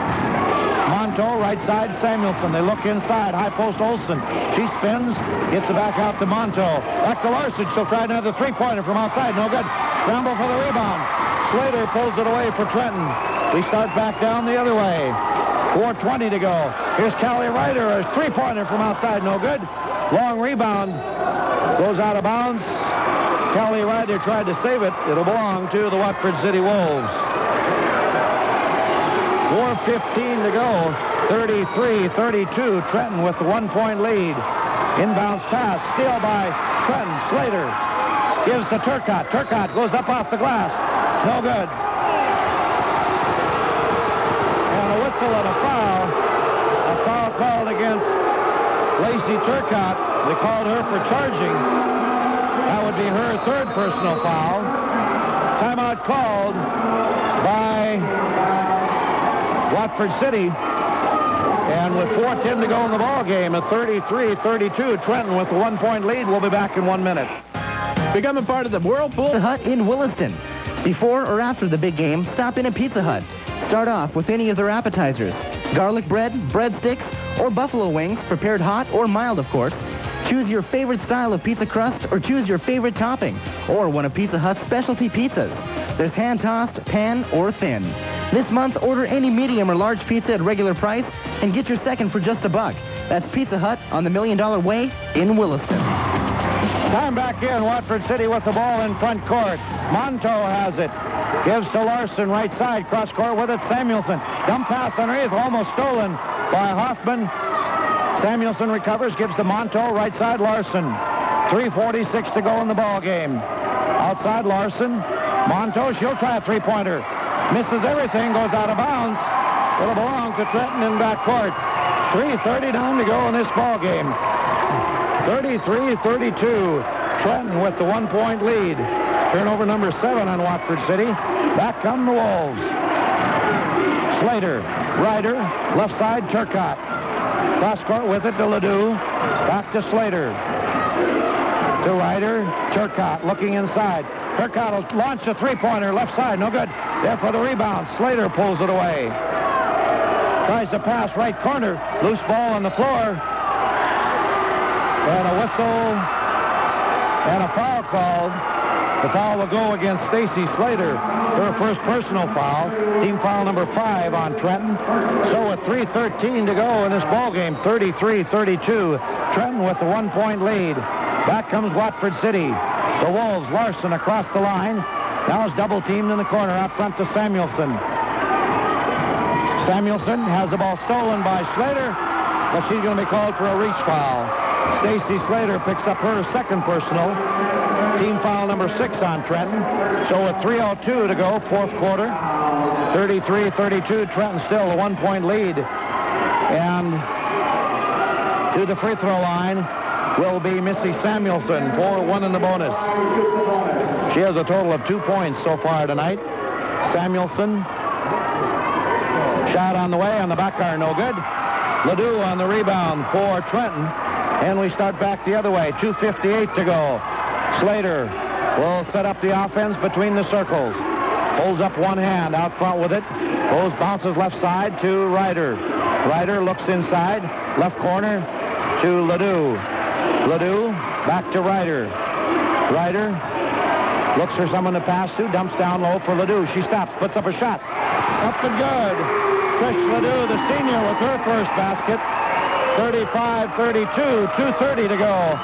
Monto, right side, Samuelson. They look inside. High post, Olsen. She spins, gets it back out to Monto. Back to Larson. She'll try another three-pointer from outside. No good. Scramble for the rebound. Slater pulls it away for Trenton. We start back down the other way. 4:20 to go. Here's Callie Ryder. A three-pointer from outside. No good. Long rebound. Goes out of bounds. Callie Ryder tried to save it. It'll belong to the Watford City Wolves. 4:15 to go. 33-32. Trenton with the 1-point lead. Inbounds pass. Steal by Trenton. Slater gives to Turcotte. Turcotte goes up off the glass. No good. And a whistle and a foul. A foul called against Lacey Turcotte. They called her for charging. That would be her third personal foul. Timeout called by Watford City. And with 4:10 to go in the ball game, at 33-32, Trenton with a 1-point lead. We'll be back in 1 minute. Become a part of the Whirlpool Pizza Hut in Williston. Before or after the big game, stop in at Pizza Hut. Start off with any of their appetizers. Garlic bread, breadsticks, or buffalo wings, prepared hot or mild, of course. Choose your favorite style of pizza crust or choose your favorite topping or one of Pizza Hut's specialty pizzas. There's hand-tossed, pan, or thin. This month, order any medium or large pizza at regular price and get your second for just $1. That's Pizza Hut on the $1 Million Way in Williston. Time back in. Watford City with the ball in front court. Monto has it. Gives to Larson, right side. Cross court with it, Samuelson. Dump pass underneath, almost stolen by Hoffman. Samuelson recovers, gives to Monto, right side Larson. 3:46 to go in the ball game. Outside Larson. Monto, she'll try a three-pointer. Misses everything, goes out of bounds. It'll belong to Trenton in backcourt. 3:30 down to go in this ball game. 33-32. Trenton with the 1-point lead. Turnover number 7 on Watford City. Back come the Wolves. Slater, Ryder, left side Turcotte. Cross court with it to Ledoux. Back to Slater. To Ryder, Turcotte looking inside. Turcotte will launch a three-pointer left side, no good. There for the rebound. Slater pulls it away. Tries to pass right corner. Loose ball on the floor. And a whistle and a foul called. The foul will go against Stacy Slater. Her first personal foul. Team foul number 5 on Trenton. So with 3:13 to go in this ball game, 33-32. Trenton with the 1-point lead. Back comes Watford City. The Wolves, Larson across the line. Now is double teamed in the corner out front to Samuelson. Samuelson has the ball stolen by Slater, but she's going to be called for a reach foul. Stacy Slater picks up her second personal. Team foul number 6 on Trenton. So with 3:02 to go, fourth quarter, 33-32, Trenton still a 1-point lead. And to the free throw line will be Missy Samuelson for 1 in the bonus. She has a total of 2 points so far tonight. Samuelson, shot on the way on the back iron, no good. Ledoux on the rebound for Trenton. And we start back the other way, 2:58 to go. Slater will set up the offense between the circles. Holds up one hand out front with it. Goes, bounces left side to Ryder. Ryder looks inside, left corner to Ledoux. Ledoux back to Ryder. Ryder looks for someone to pass to, dumps down low for Ledoux. She stops, puts up a shot. Up and good. Trish Ledoux, the senior, with her first basket. 35-32, 2:30 to go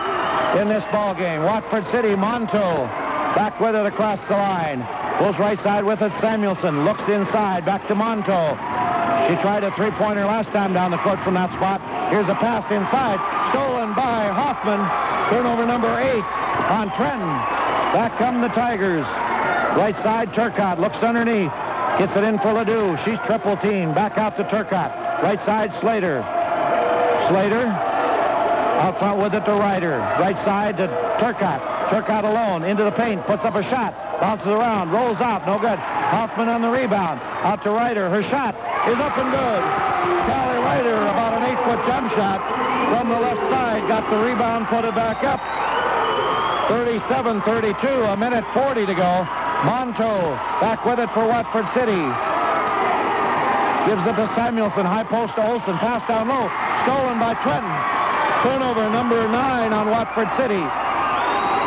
in this ball game. Watford City, Monto back with it across the line. Goes right side with it, Samuelson. Looks inside, back to Monto. She tried a three-pointer last time down the court from that spot. Here's a pass inside, stolen by Hoffman. Turnover number 8 on Trenton. Back come the Tigers. Right side, Turcotte looks underneath. Gets it in for Ledoux. She's triple teamed. Back out to Turcotte. Right side, Slater. Slater out front with it to Ryder. Right side to Turcotte. Turcotte alone into the paint. Puts up a shot. Bounces around. Rolls out. No good. Hoffman on the rebound. Out to Ryder. Her shot is up and good. Callie Ryder, about an 8-foot jump shot from the left side. Got the rebound. Put it back up. 37-32. A minute 40 to go. Monto back with it for Watford City. Gives it to Samuelson. High post to Olsen. Pass down low. Stolen by Trenton. Turnover number 9 on Watford City.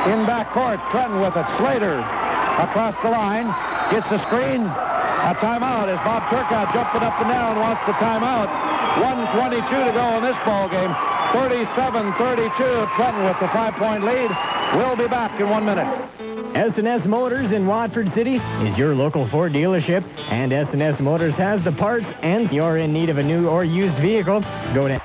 In backcourt, Trenton with it. Slater across the line. Gets the screen. A timeout as Bob Turcotte jumping up and down wants the timeout. 1:22 to go in this ball game. 37-32. Trenton with the 5-point lead. We'll be back in 1 minute. S&S Motors in Watford City is your local Ford dealership, and S&S Motors has the parts, and you're in need of a new or used vehicle, go to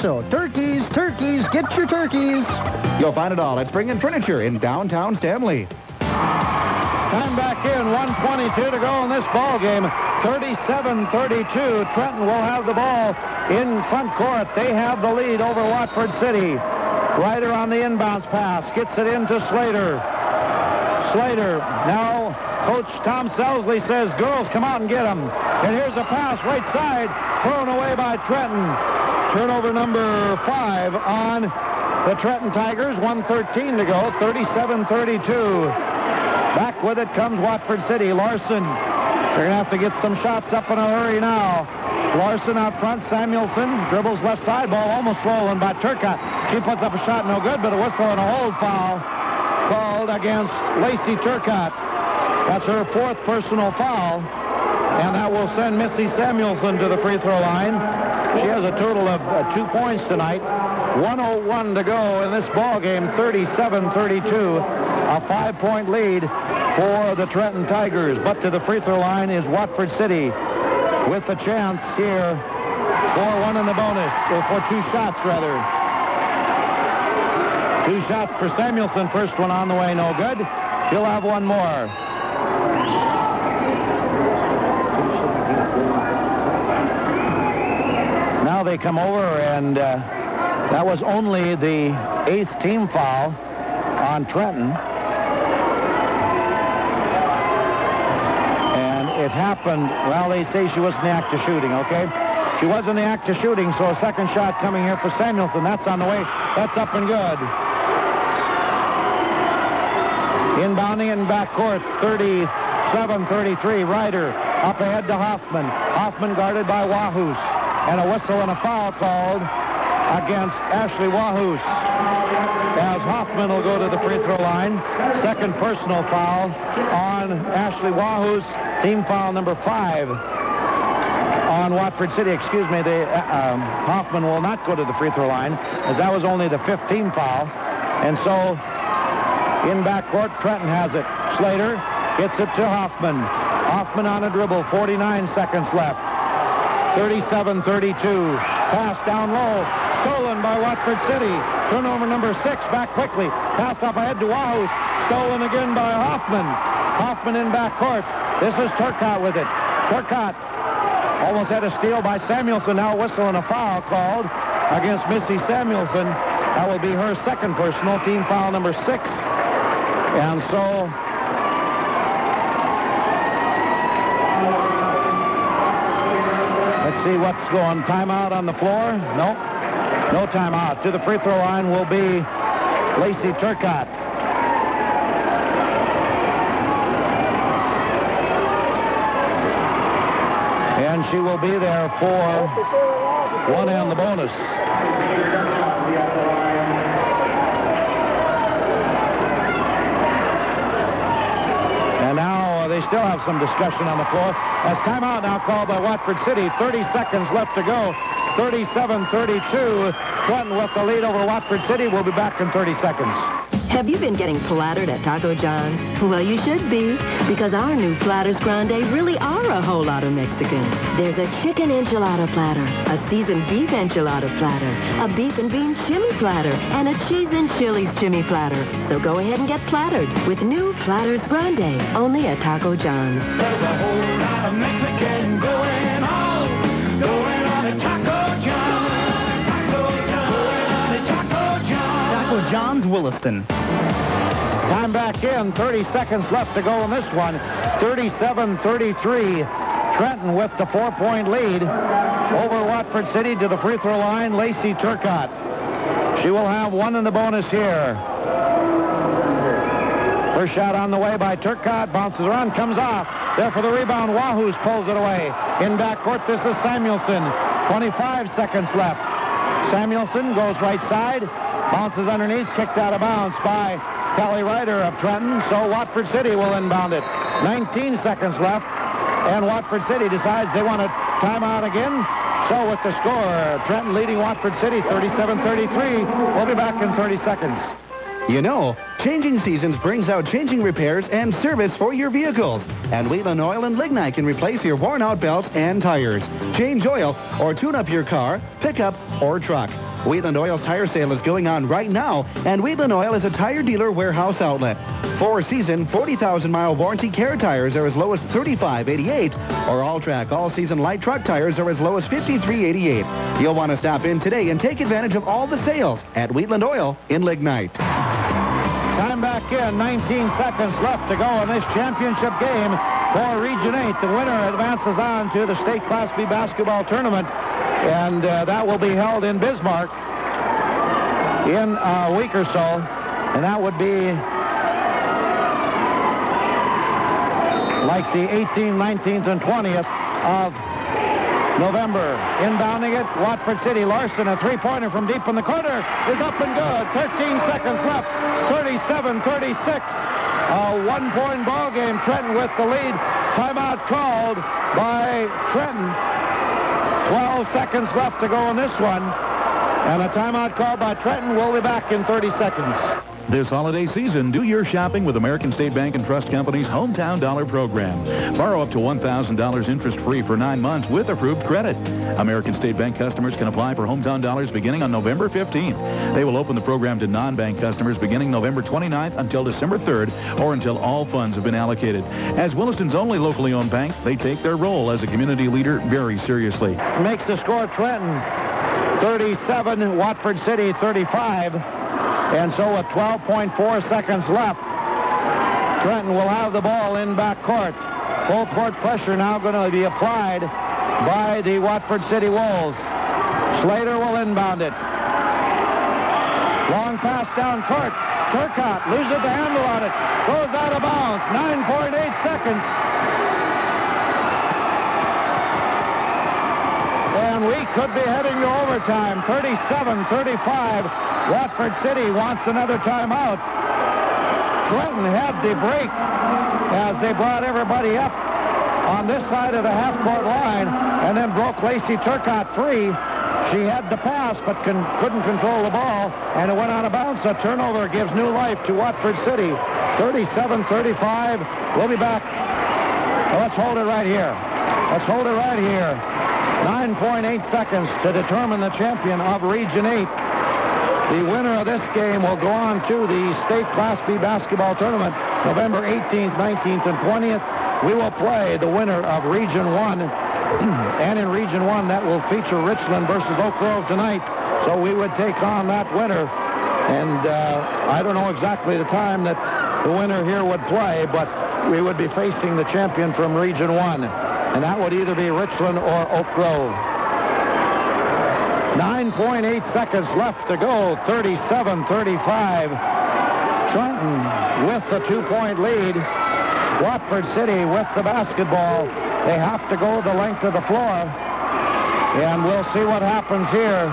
So, turkeys, get your turkeys. You'll find it all at Spring & Furniture in downtown Stanley. Time back in, 1:22 to go in this ball game. 37-32. Trenton will have the ball in front court. They have the lead over Watford City. Ryder on the inbounds pass. Gets it into Slater. Slater. Now, Coach Tom Selsley says, girls, come out and get them. And here's a pass right side. Thrown away by Trenton. Turnover number 5 on the Trenton Tigers. 1:13 to go. 37-32. Back with it comes Watford City. Larson. They're going to have to get some shots up in a hurry now. Larson out front. Samuelson dribbles left side. Ball almost stolen by Turcotte. She puts up a shot, no good, but a whistle and a hold foul called against Lacey Turcotte. That's her 4th personal foul, and that will send Missy Samuelson to the free throw line. She has a total of 2 points tonight. 1:01 to go in this ball game, 37-32, a 5-point lead for the Trenton Tigers. But to the free throw line is Watford City with the chance here for one in the bonus, or for 2 shots rather. 2 shots for Samuelson. First one on the way, no good. She'll have one more. Now they come over, and that was only the 8th team foul on Trenton. And it happened, well, they say she was in the act of shooting, okay? She was in the act of shooting, so a second shot coming here for Samuelson. That's on the way. That's up and good. Inbounding in backcourt, 37-33. Ryder up ahead to Hoffman. Hoffman guarded by Wahus. And a whistle and a foul called against Ashley Wahus, as Hoffman will go to the free throw line. Second personal foul on Ashley Wahus. Team foul number 5 on Watford City. Excuse me, Hoffman will not go to the free throw line, as that was only the 5th team foul. And so in backcourt, Trenton has it. Slater gets it to Hoffman. Hoffman on a dribble, 49 seconds left. 37-32. Pass down low. Stolen by Watford City. Turnover number 6. Back quickly. Pass up ahead to Wahus. Stolen again by Hoffman. Hoffman in backcourt. This is Turcotte with it. Turcotte almost had a steal by Samuelson. Now a whistle and a foul called against Missy Samuelson. That will be her second personal. Team foul number 6. And so let's see what's going. Timeout on the floor? No. No timeout. To the free throw line will be Lacey Turcotte. And she will be there for one and the bonus. And now they still have some discussion on the floor. As timeout now called by Watford City. 30 seconds left to go. 37-32. Trenton with the lead over Watford City. We'll be back in 30 seconds. Have you been getting flattered at Taco John's? Well, you should be, because our new platters grande really are a whole lot of Mexican. There's a chicken enchilada platter, a seasoned beef enchilada platter, a beef and bean chili platter, and a cheese and chilies chimney platter. So go ahead and get flattered with new platters grande, only at Taco John's. There's a whole lot of Mexican going on at Taco John's. Taco John's, Williston. Time back in. 30 seconds left to go in this one. 37-33. Trenton with the 4-point lead over Watford City. To the free throw line, Lacey Turcotte. She will have one in the bonus here. First shot on the way by Turcotte. Bounces around, comes off. There for the rebound. Wahus pulls it away. In backcourt, this is Samuelson. 25 seconds left. Samuelson goes right side. Bounces underneath, kicked out of bounds by Kelly Ryder of Trenton. So Watford City will inbound it. 19 seconds left. And Watford City decides they want a timeout again. So with the score, Trenton leading Watford City 37-33. We'll be back in 30 seconds. You know, changing seasons brings out changing repairs and service for your vehicles. And Wheatland Oil and Lignite can replace your worn-out belts and tires. Change oil or tune up your car, pickup, or truck. Wheatland Oil's tire sale is going on right now, and Wheatland Oil is a tire dealer warehouse outlet. 4-season, 40,000-mile warranty care tires are as low as $35.88, or all-track, all-season light truck tires are as low as $53.88. You'll want to stop in today and take advantage of all the sales at Wheatland Oil in Lignite. Time back in. 19 seconds left to go in this championship game for Region 8. The winner advances on to the state Class B basketball tournament. And that will be held in Bismarck in a week or so. And that would be like the 18th, 19th, and 20th of November. Inbounding it, Watford City. Larson, a three-pointer from deep in the corner, is up and good. 13 seconds left. 37-36. A A one-point ball game. Trenton with the lead. Timeout called by Trenton. 12 seconds left to go in this one. And a timeout called by Trenton. We'll be back in 30 seconds. This holiday season, do your shopping with American State Bank and Trust Company's Hometown Dollar program. Borrow up to $1,000 interest-free for 9 months with approved credit. American State Bank customers can apply for Hometown Dollars beginning on November 15th. They will open the program to non-bank customers beginning November 29th until December 3rd or until all funds have been allocated. As Williston's only locally owned bank, they take their role as a community leader very seriously. Makes the score Trenton 37, Watford City 35. And so with 12.4 seconds left, Trenton will have the ball in backcourt. Full court pressure now going to be applied by the Watford City Wolves. Slater will inbound it. Long pass down court. Turcotte loses the handle on it. Goes out of bounds. 9.8 seconds. And we could be heading to overtime. 37-35. Watford City wants another timeout. Trenton had the break as they brought everybody up on this side of the half-court line and then broke Lacey Turcotte free. She had the pass but couldn't control the ball, and it went out of bounds. A turnover gives new life to Watford City. 37-35. We'll be back. So let's hold it right here. Let's hold it right here. 9.8 seconds to determine the champion of Region 8. The winner of this game will go on to the State Class B basketball tournament November 18th, 19th, and 20th. We will play the winner of Region 1. And in Region 1, that will feature Richland versus Oak Grove tonight. So we would take on that winner. And I don't know exactly the time that the winner here would play, but we would be facing the champion from Region 1. And that would either be Richland or Oak Grove. 9.8 seconds left to go. 37-35. Trenton with the 2-point lead. Watford City with the basketball. They have to go the length of the floor. And we'll see what happens here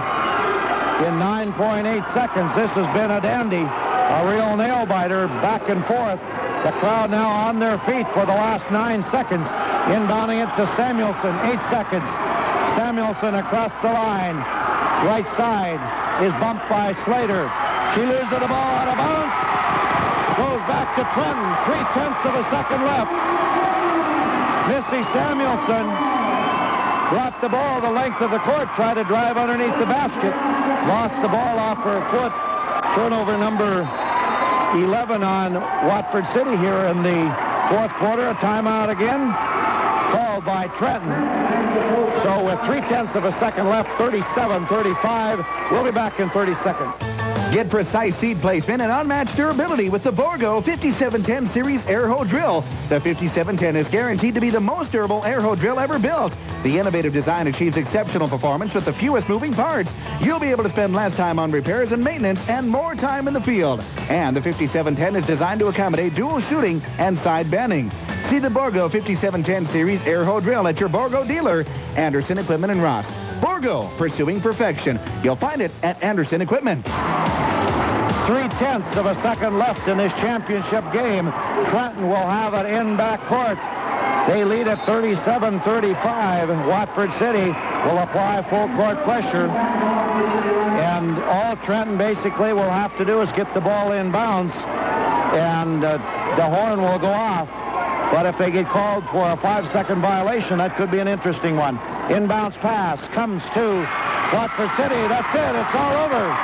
in 9.8 seconds. This has been a dandy. A real nail-biter back and forth. The crowd now on their feet for the last 9 seconds. Inbounding it to Samuelson. 8 seconds. Samuelson across the line. Right side is bumped by Slater. She loses the ball out of bounds. Goes back to Trenton. 3/10 of a second left. Missy Samuelson brought the ball the length of the court. Tried to drive underneath the basket. Lost the ball off her foot. Turnover number 11 on Watford City here in the fourth quarter. A timeout again. Called by Trenton. So with 3/10 of a second left, 37-35. We'll be back in 30 seconds. Get precise seed placement and unmatched durability with the Borgo 5710 Series air hoe drill. The 5710 is guaranteed to be the most durable air hoe drill ever built. The innovative design achieves exceptional performance with the fewest moving parts. You'll be able to spend less time on repairs and maintenance and more time in the field. And the 5710 is designed to accommodate dual shooting and side bending. See the Borgo 5710 Series air hoe drill at your Borgo dealer, Anderson Equipment in Ross. Borgo, pursuing perfection. You'll find it at Anderson Equipment. 3/10 of a second left in this championship game. Trenton will have it in backcourt. They lead at 37-35. Watford City will apply full court pressure. And all Trenton basically will have to do is get the ball in bounds. And the horn will go off. But if they get called for a 5-second violation, that could be an interesting one. Inbounds pass comes to Watford City. That's it. It's all over.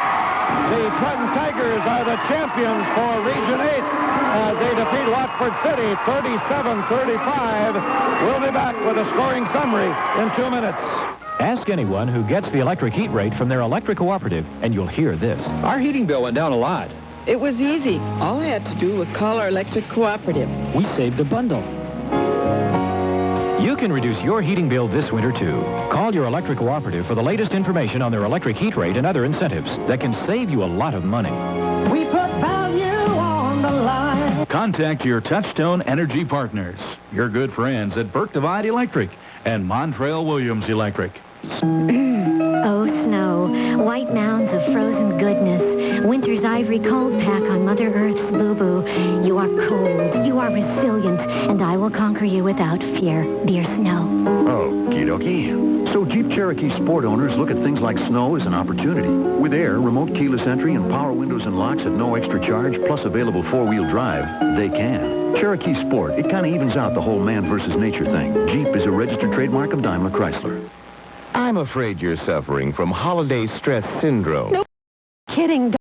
The Trenton Tigers are the champions for Region 8 as they defeat Watford City 37-35. We'll be back with a scoring summary in 2 minutes. Ask anyone who gets the electric heat rate from their electric cooperative, and you'll hear this. Our heating bill went down a lot. It was easy. All I had to do was call our electric cooperative. We saved a bundle. You can reduce your heating bill this winter, too. Call your electric cooperative for the latest information on their electric heat rate and other incentives that can save you a lot of money. We put value on the line. Contact your Touchstone Energy partners, your good friends at Burke Divide Electric and Montrail Williams Electric. Oh, snow. White mounds of frozen goodness. Winter's ivory cold pack on Mother Earth's boo-boo. You are cold, you are resilient, and I will conquer you without fear. Dear Snow. Okie dokie. So Jeep Cherokee Sport owners look at things like snow as an opportunity. With air, remote keyless entry, and power windows and locks at no extra charge, plus available four-wheel drive, they can. Cherokee Sport, it kind of evens out the whole man versus nature thing. Jeep is a registered trademark of Daimler Chrysler. I'm afraid you're suffering from holiday stress syndrome. No kidding.